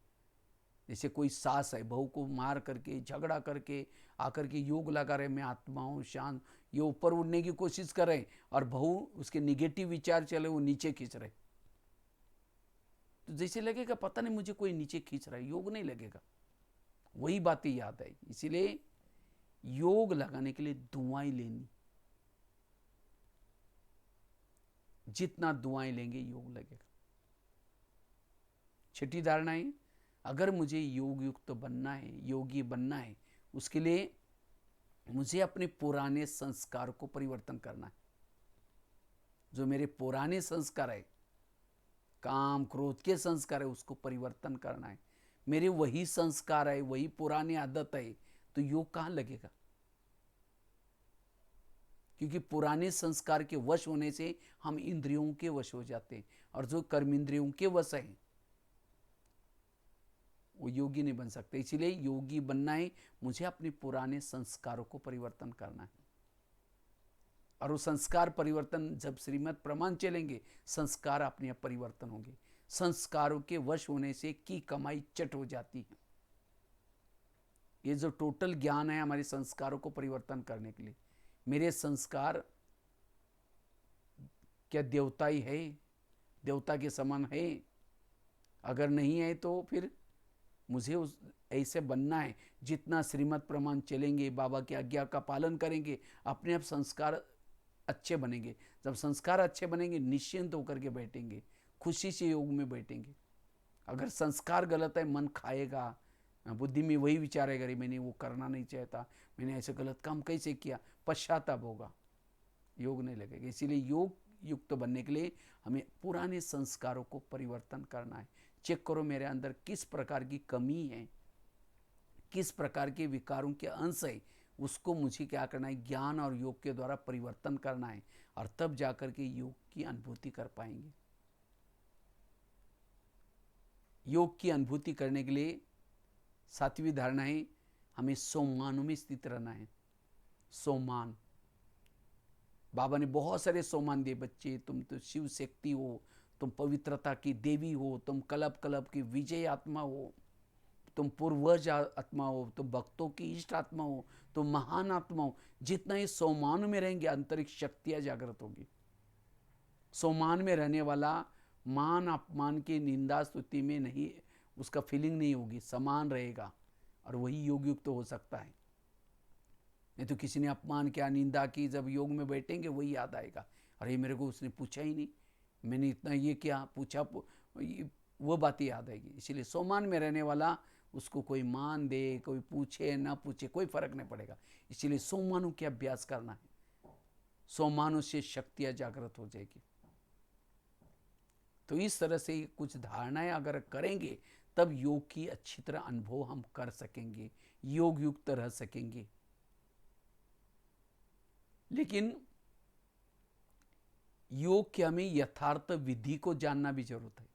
जैसे कोई सास है, बहू को मार करके झगड़ा करके आकर के योग लगा रहे, मैं आत्मा हूँ शांत, ये ऊपर उड़ने की कोशिश कर रहे, और बहू उसके निगेटिव विचार चले, वो नीचे खींच रहे, तो जैसे लगेगा पता नहीं मुझे कोई नीचे खींच रहा है, योग नहीं लगेगा। वही बातें याद आएगी। इसीलिए योग लगाने के लिए दुआएं लेनी, जितना दुआएं लेंगे योग लगेगा। छठी धारणा है, अगर मुझे योग युक्त बनना है, योगी बनना है, उसके लिए मुझे अपने पुराने संस्कार को परिवर्तन करना है। जो मेरे पुराने संस्कार है, काम क्रोध के संस्कार है, उसको परिवर्तन करना है। मेरे वही संस्कार है, वही पुरानी आदत है, तो योग कहाँ लगेगा। क्योंकि पुराने संस्कार के वश होने से हम इंद्रियों के वश हो जाते हैं, और जो कर्म इंद्रियों के वश है वो योगी नहीं बन सकते। इसीलिए योगी बनना है, मुझे अपने पुराने संस्कारों को परिवर्तन करना है। और वो संस्कार परिवर्तन जब श्रीमत प्रमाण चलेंगे, संस्कार अपने आप परिवर्तन होंगे। संस्कारों के वश होने से की कमाई चट हो जाती है। ये जो टोटल ज्ञान है हमारे संस्कारों को परिवर्तन करने के लिए। मेरे संस्कार क्या देवता ही है, देवता के समान है? अगर नहीं है तो फिर मुझे उस ऐसे बनना है। जितना श्रीमत प्रमाण चलेंगे, बाबा की आज्ञा का पालन करेंगे, अपने आप संस्कार अच्छे बनेंगे। जब संस्कार अच्छे बनेंगे, निश्चिंत होकर के बैठेंगे, खुशी से योग में बैठेंगे। अगर संस्कार गलत है, मन खाएगा, बुद्धि में वही विचार आएगा, मैंने वो करना नहीं चाहता, मैंने ऐसे गलत काम कैसे किया, पश्चाताप होगा, योग नहीं लगेगा। इसीलिए योग युक्त बनने के लिए हमें पुराने संस्कारों को परिवर्तन करना है। चेक करो मेरे अंदर किस प्रकार की कमी है, किस प्रकार के विकारों के अंश है, उसको मुझे क्या करना है, ज्ञान और योग के द्वारा परिवर्तन करना है, और तब जाकर के योग की अनुभूति कर पाएंगे। योग की अनुभूति करने के लिए सातवीं धारणा है, हमें सोमानों में स्थित रहना है। सोमान, बाबा ने बहुत सारे सोमान दिए। बच्चे, तुम तो शिव शक्ति हो, तुम पवित्रता की देवी हो, तुम कल्प कल्प की विजय आत्मा हो, तुम पूर्वज आत्मा हो, तुम भक्तों की इष्ट आत्मा हो, तुम महान आत्मा हो। जितना ही सोमान में रहेंगे, अंतरिक्ष शक्तियां जागृत होगी। सोमान में रहने वाला मान अपमान की निंदा स्तुति में नहीं, उसका फीलिंग नहीं होगी, समान रहेगा, और वही योग युक्त तो हो सकता है। नहीं तो किसी ने अपमान किया, निंदा की, जब योग में बैठेंगे वही याद आएगा, अरे मेरे को उसने पूछा ही नहीं, मैंने इतना ये क्या पूछा, वो बातें याद आएगी। इसीलिए सोमान में रहने वाला, उसको कोई मान दे, कोई पूछे ना पूछे, कोई फर्क नहीं पड़ेगा। इसीलिए सोमानों के अभ्यास करना है, सोमानों से शक्तियां जागृत हो जाएगी। तो इस तरह से कुछ धारणाएं अगर करेंगे, तब योग की अच्छी तरह अनुभव हम कर सकेंगे, योग युक्त रह सकेंगे। लेकिन योग के हमें यथार्थ विधि को जानना भी जरूरत है।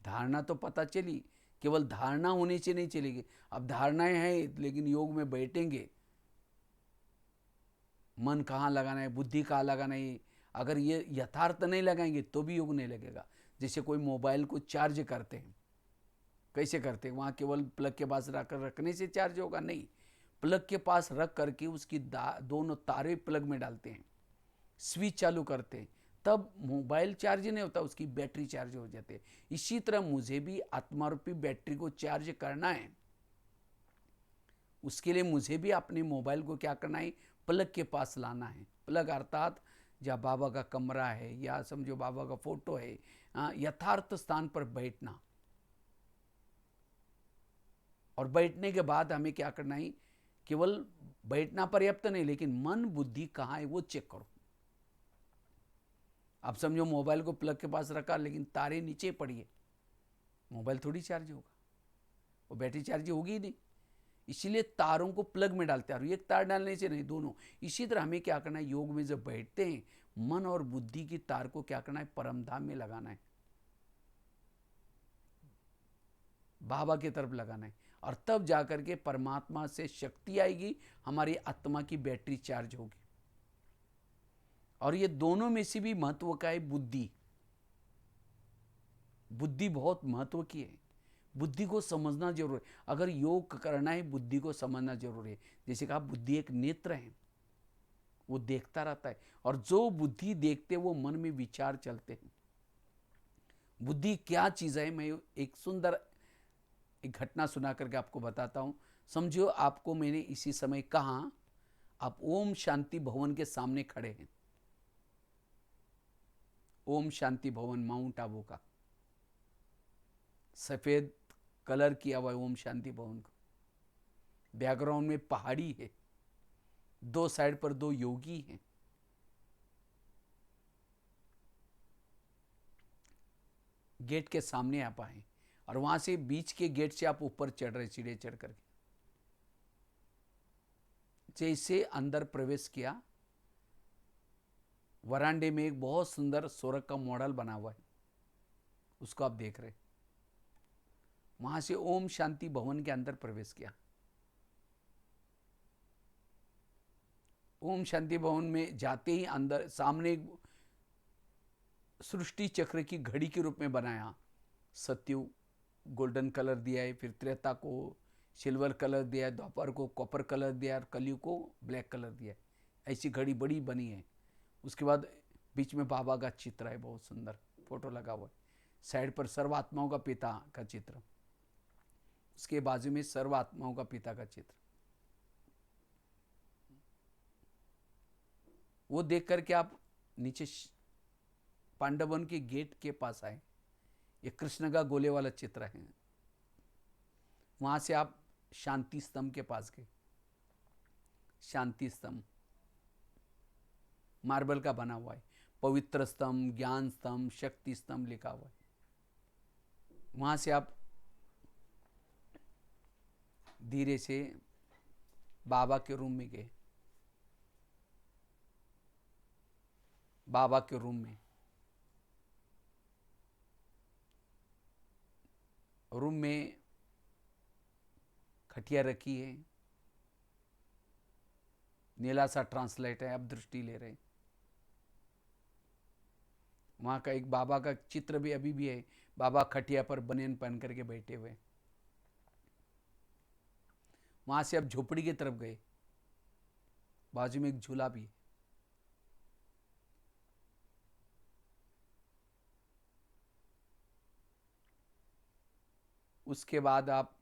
धारणा तो पता चली, केवल धारणा होने से नहीं चलेगी। अब धारणाएं हैं, लेकिन योग में बैठेंगे, मन कहाँ लगाना है, बुद्धि कहाँ लगाना है, अगर ये यथार्थ नहीं लगाएंगे तो भी योग नहीं लगेगा। जैसे कोई मोबाइल को चार्ज करते हैं, कैसे करते हैं, वहाँ केवल प्लग के पास रखने से चार्ज होगा? नहीं, प्लग के पास रख करके उसकी दोनों तारे प्लग में डालते हैं, स्विच चालू करते हैं, तब मोबाइल चार्ज नहीं होता, उसकी बैटरी चार्ज हो जाती है। इसी तरह मुझे भी आत्मारूपी बैटरी को चार्ज करना है। उसके लिए मुझे भी अपने मोबाइल को क्या करना है, प्लग के पास लाना है। प्लग अर्थात जहाँ बाबा का कमरा है, या समझो बाबा का फोटो है, यथार्थ स्थान पर बैठना। और बैठने के बाद हमें क्या करना है, केवल बैठना पर्याप्त नहीं, लेकिन मन बुद्धि कहाँ है वो चेक करो। अब समझो मोबाइल को प्लग के पास रखा, लेकिन तारे नीचे पड़ी है, मोबाइल थोड़ी चार्ज होगा, वो बैटरी चार्ज होगी ही नहीं। इसीलिए तारों को प्लग में डालते हैं, एक तार डालने से नहीं, दोनों। इसी तरह हमें क्या करना है, योग में जब बैठते हैं, मन और बुद्धि की तार को क्या करना है, परमधाम में लगाना है, बाबा की तरफ लगाना है, और तब जाकर के परमात्मा से शक्ति आएगी, हमारी आत्मा की बैटरी चार्ज होगी। और ये दोनों में से भी महत्व का है बुद्धि। बुद्धि बहुत महत्व की है, बुद्धि को समझना जरूर है। अगर योग करना है, बुद्धि को समझना जरूरी है। जैसे कहा, बुद्धि एक नेत्र है, वो देखता रहता है, और जो बुद्धि देखते वो मन में विचार चलते हैं। बुद्धि क्या चीज है, मैं एक सुंदर एक घटना सुना करके आपको बताता हूं। समझो आपको मैंने इसी समय कहा, आप ओम शांति भवन के सामने खड़े हैं, ओम शांति भवन माउंट आबू का सफेद कलर किया हुआ है ओम शांति भवन को, बैकग्राउंड में पहाड़ी है, दो साइड पर दो योगी हैं, गेट के सामने आप आए, और वहां से बीच के गेट से आप ऊपर चढ़ रहे, सीढ़े चढ़ करके। जैसे अंदर प्रवेश किया, वरांडे में एक बहुत सुंदर स्वर्ग का मॉडल बना हुआ है, उसको आप देख रहे। वहां से ओम शांति भवन के अंदर प्रवेश किया। ओम शांति भवन में जाते ही अंदर सामने एक सृष्टि चक्र की घड़ी के रूप में बनाया, सत्यु गोल्डन कलर दिया है, फिर त्रेता को सिल्वर कलर दिया है, द्वापर को कॉपर कलर दिया है और कलयुग को ब्लैक कलर दिया है। ऐसी घड़ी बड़ी बनी है। उसके बाद बीच में बाबा का चित्र है, बहुत सुंदर फोटो लगा हुआ है। साइड पर सर्वात्माओं का पिता का चित्र, उसके बाजू में सर्वात्माओं का पिता का चित्र। वो देख करके आप नीचे पांडवन के गेट के पास आए। ये कृष्ण का गोले वाला चित्र है। वहां से आप शांति स्तंभ के पास गए। शांति स्तंभ मार्बल का बना हुआ है। पवित्र स्तंभ, ज्ञान स्तंभ, शक्ति स्तंभ लिखा हुआ है। वहां से आप धीरे से बाबा के रूम में गए। बाबा के रूम में, रूम में खटिया रखी है, नीला सा ट्रांसलेट है, आप दृष्टि ले रहे। वहां का एक बाबा का चित्र भी अभी भी है। बाबा खटिया पर बनियान पहन करके बैठे हुए। वहां से आप झोपड़ी की तरफ गए। बाजू में एक झूला भी है। उसके बाद आप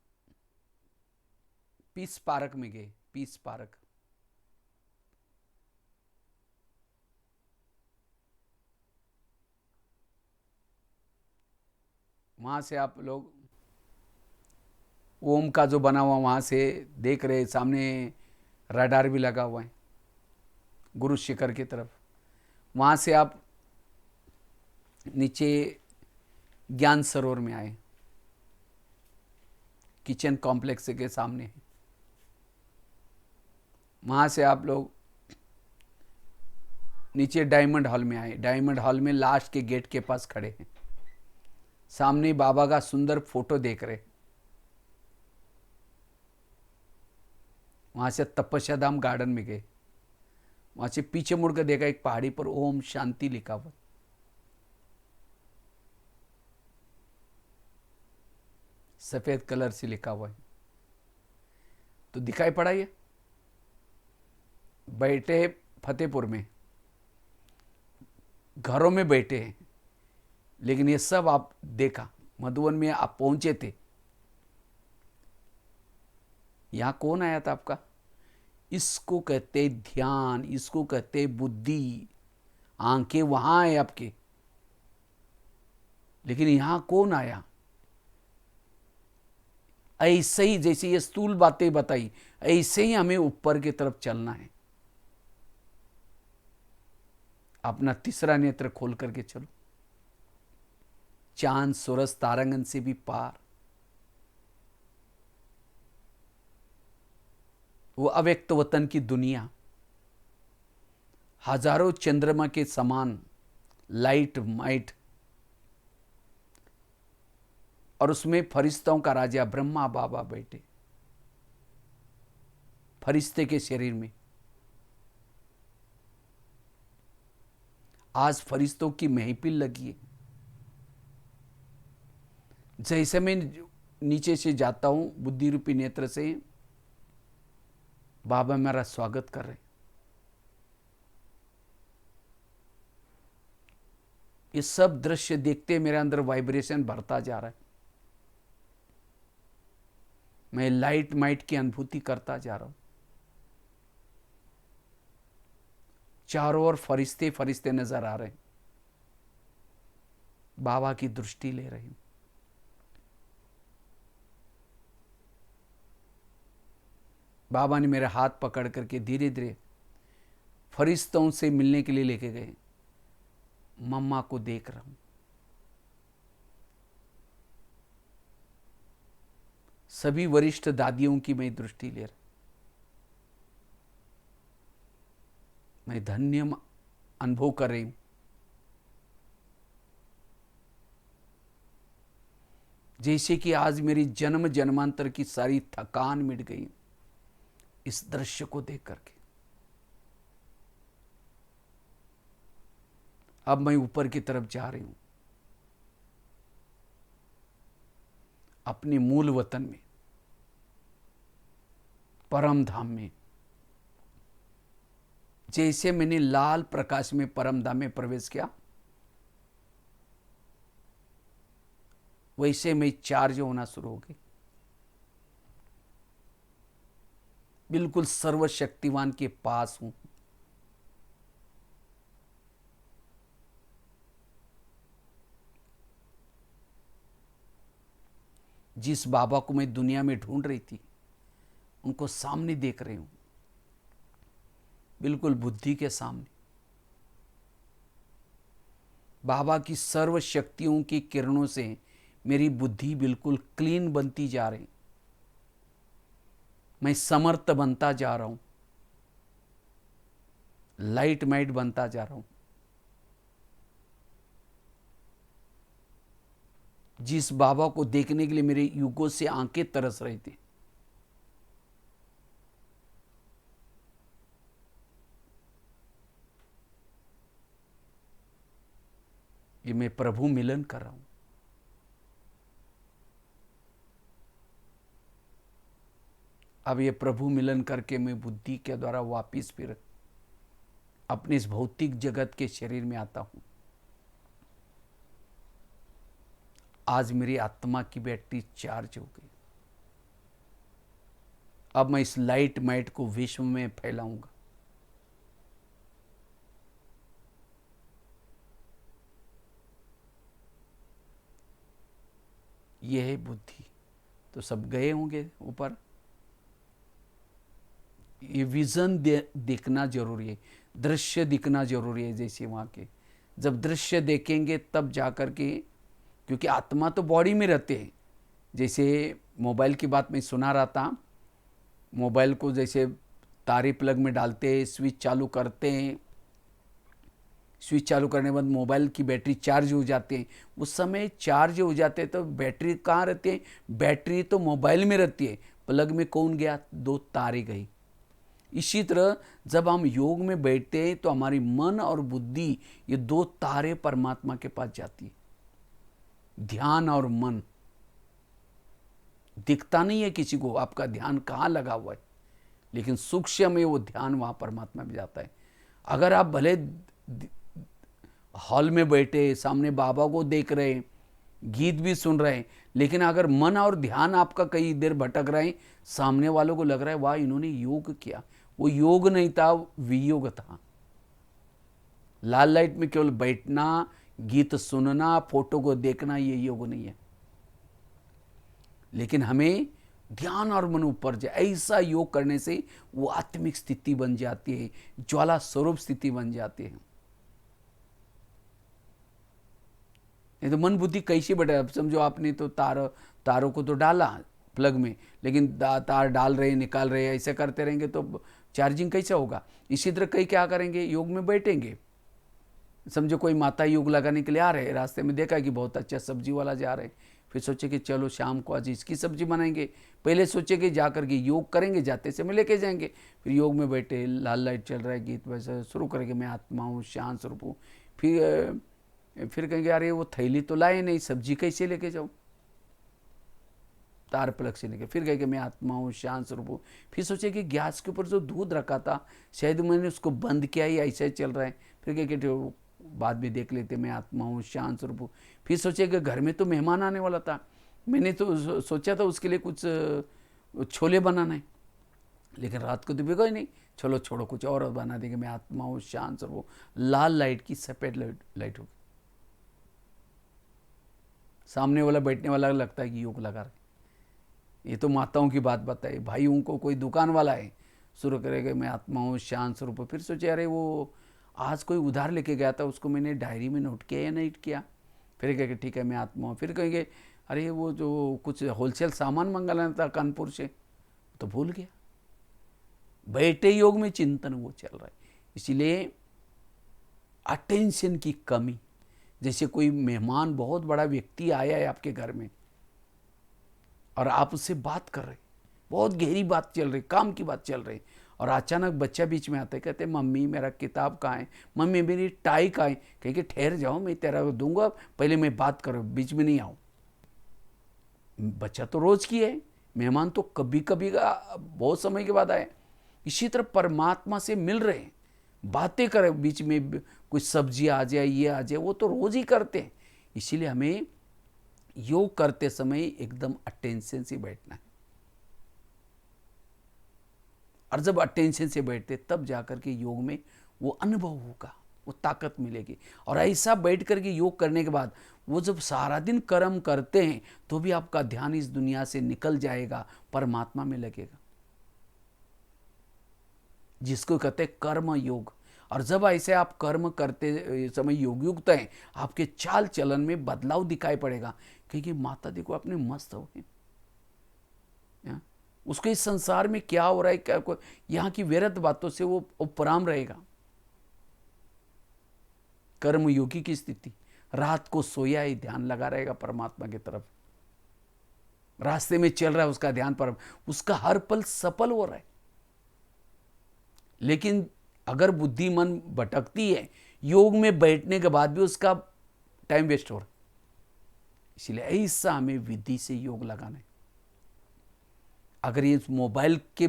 पीस पार्क में गए। पीस पार्क, वहां से आप लोग ओम का जो बना हुआ वहां से देख रहे। सामने रडार भी लगा हुआ है गुरु शिखर की तरफ। वहां से आप नीचे ज्ञान सरोवर में आए। किचन कॉम्प्लेक्स के सामने है। वहां से आप लोग नीचे डायमंड हॉल में आए। डायमंड हॉल में लास्ट के गेट के पास खड़े हैं। सामने बाबा का सुंदर फोटो देख रहे। वहां से तपस्या धाम गार्डन में गए। वहां से पीछे मुड़कर देखा, एक पहाड़ी पर ओम शांति लिखा हुआ, सफेद कलर से लिखा हुआ है। तो दिखाई पड़ा ये। बैठे फतेहपुर में, घरों में बैठे हैं, लेकिन ये सब आप देखा। मधुबन में आप पहुंचे थे। यहां कौन आया था आपका? इसको कहते ध्यान, इसको कहते बुद्धि। आंखें वहां है आपके, लेकिन यहां कौन आया? ऐसे ही जैसे ये स्थूल बातें बताई, ऐसे ही हमें ऊपर की तरफ चलना है। अपना तीसरा नेत्र खोल करके चलो। चांद सूरज तारांगन से भी पार, वो अव्यक्त वतन की दुनिया, हजारों चंद्रमा के समान लाइट माइट, और उसमें फरिश्तों का राजा ब्रह्मा बाबा बैठे फरिश्ते के शरीर में। आज फरिश्तों की महफिल लगी है। जैसे मैं नीचे से जाता हूं बुद्धि रूपी नेत्र से, बाबा मेरा स्वागत कर रहे। ये सब दृश्य देखते मेरे अंदर वाइब्रेशन बढ़ता जा रहा है। मैं लाइट माइट की अनुभूति करता जा रहा हूं। चारों ओर फरिश्ते फरिश्ते नजर आ रहे हैं। बाबा की दृष्टि ले रही हूं। बाबा ने मेरे हाथ पकड़ करके धीरे धीरे फरिश्तों से मिलने के लिए लेके गए। मम्मा को देख रहा हूं। सभी वरिष्ठ दादियों की मैं दृष्टि ले रहा। मैं धन्य अनुभव कर रही हूं। जैसे कि आज मेरी जन्म जन्मांतर की सारी थकान मिट गई इस दृश्य को देख करके। अब मैं ऊपर की तरफ जा रही हूं, अपने मूल वतन में। परम धाम में। जैसे मैंने लाल प्रकाश में परम धाम में प्रवेश किया, वैसे मैं चार्ज होना शुरू हो गई। बिल्कुल सर्वशक्तिवान के पास हूं। जिस बाबा को मैं दुनिया में ढूंढ रही थी, उनको सामने देख रही हूं, बिल्कुल बुद्धि के सामने। बाबा की सर्व शक्तियों की किरणों से मेरी बुद्धि बिल्कुल क्लीन बनती जा रही। मैं समर्थ बनता जा रहा हूं, लाइट माइट बनता जा रहा हूं। जिस बाबा को देखने के लिए मेरे युगों से आंखें तरस रही थी, ये मैं प्रभु मिलन कर रहा हूं। अब ये प्रभु मिलन करके मैं बुद्धि के द्वारा वापिस फिर अपने इस भौतिक जगत के शरीर में आता हूं। आज मेरी आत्मा की बैटरी चार्ज हो गई। अब मैं इस लाइट माइट को विश्व में फैलाऊंगा। यह है बुद्धि। तो सब गए होंगे ऊपर। ये विजन दिखना जरूरी है, दृश्य दिखना जरूरी है। जैसे वहां के जब दृश्य देखेंगे तब जाकर के, क्योंकि आत्मा तो बॉडी में रहते हैं। जैसे मोबाइल की बात मैं सुना रहा था, मोबाइल को जैसे तारे प्लग में डालते हैं, स्विच चालू करते हैं, स्विच चालू करने के बाद मोबाइल की बैटरी चार्ज हो जाते हैं। उस समय चार्ज हो जाते हैं तो बैटरी कहाँ रहती है? बैटरी तो मोबाइल में रहती है, प्लग में कौन गया? 2 तारे गई। इसी तरह जब हम योग में बैठते हैं तो हमारी मन और बुद्धि, ये 2 तारे परमात्मा के पास जाती है। ध्यान और मन दिखता नहीं है किसी को, आपका ध्यान कहाँ लगा हुआ है, लेकिन सूक्ष्म में वो ध्यान वहां परमात्मा में जाता है। अगर आप भले हॉल में बैठे सामने बाबा को देख रहे हैं, गीत भी सुन रहे हैं, लेकिन अगर मन और ध्यान आपका कई देर भटक रहे हैं, सामने वालों को लग रहा है वाह इन्होंने योग किया। वो योग नहीं था, वियोग था। लाल लाइट में केवल बैठना, गीत सुनना, फोटो को देखना, ये योग नहीं है। लेकिन हमें ध्यान और मन ऊपर जाए, ऐसा योग करने से वो आत्मिक स्थिति बन जाती है, ज्वाला स्वरूप स्थिति बन जाती है। नहीं तो मन बुद्धि कैसे बैठे? अब समझो आपने तो तारों को तो डाला प्लग में, लेकिन तार डाल रहे निकाल रहे ऐसे करते रहेंगे तो चार्जिंग कैसे होगा? इसी तरह कई क्या करेंगे, योग में बैठेंगे। समझो कोई माता योग लगाने के लिए आ रहे हैं, रास्ते में देखा कि बहुत अच्छा सब्जी वाला जा रहे हैं, फिर सोचे कि चलो शाम को आज इसकी सब्जी बनाएंगे। पहले सोचे कि जा करके योग करेंगे, जाते समय लेके जाएंगे। फिर योग में बैठे, लाल लाइट चल रहा है, गीत वैसे शुरू करेंगे, मैं आत्मा हूँ, शांत स्वरूप हूँ। फिर कहेंगे अरे वो थैली तो लाए नहीं, सब्जी कैसे लेके जाऊँ? तार प्लग से लेके फिर कहेंगे मैं आत्मा हूँ, शांत स्वरूप हूँ। फिर सोचे कि गैस के ऊपर जो दूध रखा था शायद मैंने उसको बंद किया ही, ऐसा ही चल रहा है। फिर कहेंगे बाद में देख लेते, मैं आत्मा हूँ, शांत स्वरूप हूँ। फिर सोचे कि घर में तो मेहमान आने वाला था, मैंने तो सोचा था उसके लिए कुछ छोले बनाना है, लेकिन रात को तो भिगो ही नहीं, चलो छोड़ो कुछ और बना देंगे, मैं आत्मा हूँ, शांत स्वरूप हूँ। लाल लाइट की सफेद लाइट होगी। सामने वाला बैठने वाला लगता है कि योग लगा रहे। ये तो माताओं की बात बताई। भाइयों को कोई दुकान वाला है, शुरू करेगा मैं आत्मा हूँ, शांत स्वरूप। फिर सोचे अरे वो आज कोई उधार लेके गया था, उसको मैंने डायरी में नोट किया या नहीं किया। फिर कहेंगे ठीक है मैं आत्मा हूँ। फिर कहेंगे अरे वो जो कुछ होलसेल सामान मंगाना था कानपुर से, तो भूल गया। बैठे योग में चिंतन वो चल रहा है। इसीलिए अटेंशन की कमी। जैसे कोई मेहमान, बहुत बड़ा व्यक्ति आया है आपके घर में और आप उससे बात कर रहे, बहुत गहरी बात चल रही, काम की बात चल रही, और अचानक बच्चा बीच में आता है, कहते मम्मी मेरा किताब कहाँ है, मम्मी मेरी टाई कहाँ है। कहेंगे ठहर जाओ, मैं तेरा दूंगा, पहले मैं बात करूँ, बीच में नहीं आऊँ। बच्चा तो रोज की है, मेहमान तो कभी कभी का बहुत समय के बाद आए। इसी तरह परमात्मा से मिल रहे हैं, बातें करें, बीच में कुछ सब्जी आ जाए, ये आ जाए, वो तो रोज ही करते हैं। इसीलिए हमें योग करते समय एकदम अटेंशन से बैठना है, और जब अटेंशन से बैठते तब जाकर के योग में वो अनुभव होगा, वो ताकत मिलेगी। और ऐसा बैठ करके योग करने के बाद वो जब सारा दिन कर्म करते हैं तो भी आपका ध्यान इस दुनिया से निकल जाएगा, परमात्मा में लगेगा, जिसको कहते हैं कर्म योग। और जब ऐसे आप कर्म करते समय योग युक्त हैं, आपके चाल चलन में बदलाव दिखाई पड़ेगा, क्योंकि माता देखो अपने मस्त हो गए, उसको इस संसार में क्या हो रहा है, क्या यहाँ की व्यर्थ बातों से वो उपराम रहेगा। कर्मयोगी की स्थिति, रात को सोया ही ध्यान लगा रहेगा परमात्मा की तरफ, रास्ते में चल रहा है उसका ध्यान पर, उसका हर पल सफल हो रहा है। लेकिन अगर बुद्धि मन भटकती है, योग में बैठने के बाद भी उसका टाइम वेस्ट हो रहा है। इसलिए ऐसा हमें विधि से योग लगाना है। अगर ये मोबाइल के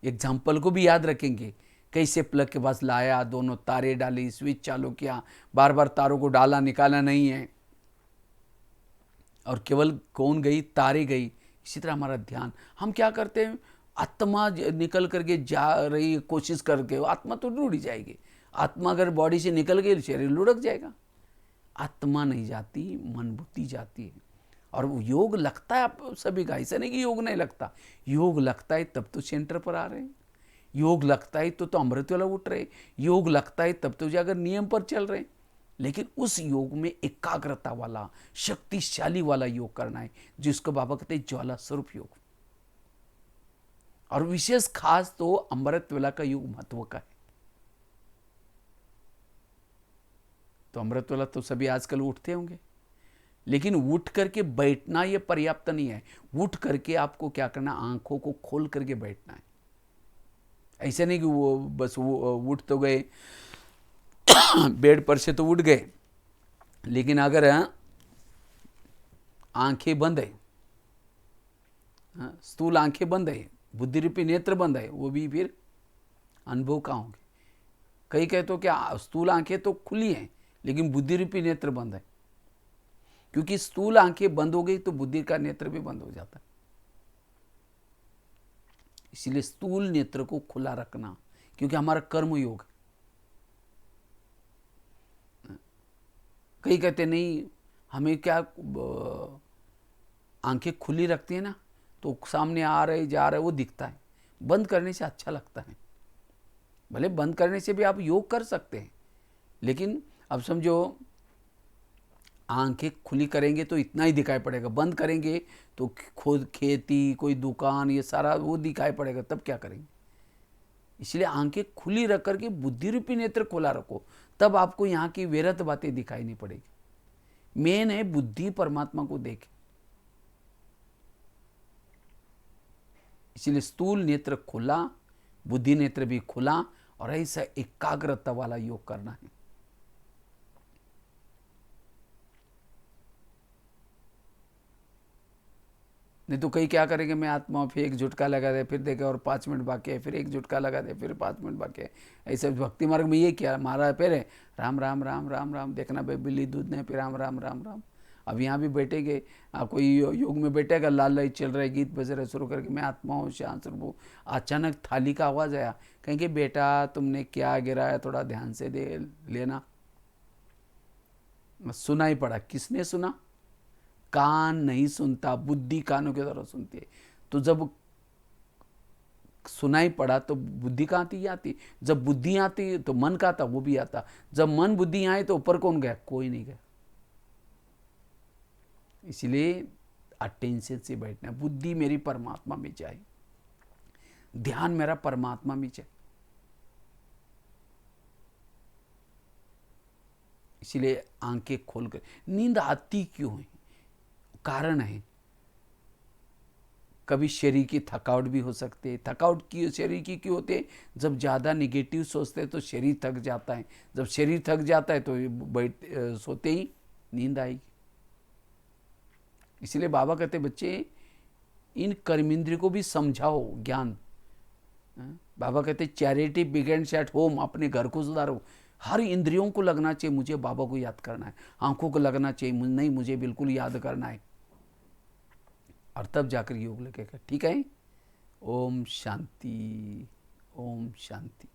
एग्जाम्पल को भी याद रखेंगे, कैसे प्लग के पास लाया, दोनों तारे डाली, स्विच चालू किया, बार बार तारों को डाला निकाला नहीं है, और केवल कौन गई, तारे गई। इसी तरह हमारा ध्यान, हम क्या करते हैं, आत्मा निकल करके जा रही है, कोशिश करके, आत्मा तो लुढ़ जाएगी। आत्मा अगर बॉडी से निकल गई शरीर लुढ़क जाएगा। आत्मा नहीं जाती, मन बुद्धि जाती है। और योग लगता है आप सभी का, ऐसा नहीं कि योग नहीं लगता, योग लगता है तब तो सेंटर पर आ रहे हैं, योग लगता है तो अमृत वाला उठ रहे, योग लगता है तब तो जाकर नियम पर चल रहे। लेकिन उस योग में एकाग्रता वाला, शक्तिशाली वाला योग करना है, जिसको बाबा कहते हैं ज्वाला स्वरूप योग। और विशेष खास तो अमृत वेला का योग महत्व का है। तो अमृत वेला तो सभी आजकल उठते होंगे, लेकिन उठ करके बैठना यह पर्याप्त नहीं है। उठ करके आपको क्या करना, आंखों को खोल करके बैठना है। ऐसे नहीं कि वो बस वो उठ तो गए बेड पर से तो उठ गए, लेकिन अगर आंखें बंद है, स्थूल आंखें बंद है, बुद्धि रूपी नेत्र बंद है, वो भी फिर अनुभव कहाँ होंगे। कई कहते हो क्या स्थूल आंखें तो खुली हैं लेकिन बुद्धि रूपी नेत्र बंद है, क्योंकि स्थूल आंखें बंद हो गई तो बुद्धि का नेत्र भी बंद हो जाता है। इसीलिए स्थूल नेत्र को खुला रखना, क्योंकि हमारा कर्म योग है। कई कहते नहीं, हमें क्या आंखें खुली रखती है ना, तो सामने आ रहे जा रहे वो दिखता है। बंद करने से अच्छा लगता है। भले बंद करने से भी आप योग कर सकते हैं, लेकिन अब समझो आंखें खुली करेंगे तो इतना ही दिखाई पड़ेगा, बंद करेंगे तो खुद खेती, कोई दुकान, ये सारा वो दिखाई पड़ेगा, तब क्या करेंगे। इसलिए आंखें खुली रख करके बुद्धि रूपी नेत्र खोला रखो, तब आपको यहाँ की व्यर्थ बातें दिखाई नहीं पड़ेगी। मेन है बुद्धि परमात्मा को देखे। इसलिए स्थूल नेत्र खुला, बुद्धि नेत्र भी खुला, और ऐसा एकाग्रता वाला योग करना है। नहीं तो कई क्या करेंगे, मैं आत्मा, फिर एक झुटका लगा दे, फिर देखे और 5 मिनट बाकी है, फिर एक झुटका लगा दे, फिर 5 मिनट बाकी है। ऐसे भक्ति मार्ग में ये क्या मारा है, पहले राम राम राम राम राम देखना, भाई बिल्ली दूध नहीं, फिर राम राम राम राम। अब यहाँ भी बैठेंगे, कोई योग में बैठेगा, लाल लाइट चल रहा है, गीत बज रहा है, शुरू करके मैं आत्मा हूँ, शांत स्वरूप। अचानक थाली का आवाज़ आया, कहेंगे बेटा तुमने क्या गिराया, थोड़ा ध्यान से दे लेना। सुना ही पड़ा, किसने सुना, कान नहीं सुनता, बुद्धि कानों की तरह सुनती है। तो जब सुनाई पड़ा तो बुद्धि कहाँ आती आती, जब बुद्धि आती तो मन का आता, वो भी आता। जब मन बुद्धि आए तो ऊपर कौन गया, कोई नहीं गया। इसलिए अटेंशन से बैठना, बुद्धि मेरी परमात्मा में जाए, ध्यान मेरा परमात्मा में जाए। इसलिए आंखें खोलकर, नींद आती क्यों है, कारण है। कभी शरीर की थकावट भी हो सकती है। थकावट की शरीर की क्यों होती है, जब ज़्यादा निगेटिव सोचते हैं तो शरीर थक जाता है, जब शरीर थक जाता है तो बैठ सोते ही नींद आएगी। इसलिए बाबा कहते बच्चे इन कर्मेंद्रियों को भी समझाओ ज्ञान। बाबा कहते चैरिटी बिगेन्स एट होम, अपने घर को सुधारो। हर इंद्रियों को लगना चाहिए मुझे बाबा को याद करना है, आंखों को लगना चाहिए नहीं मुझे बिल्कुल याद करना है, और तब जाकर योग लगेगा। ठीक है। ओम शांति, ओम शांति।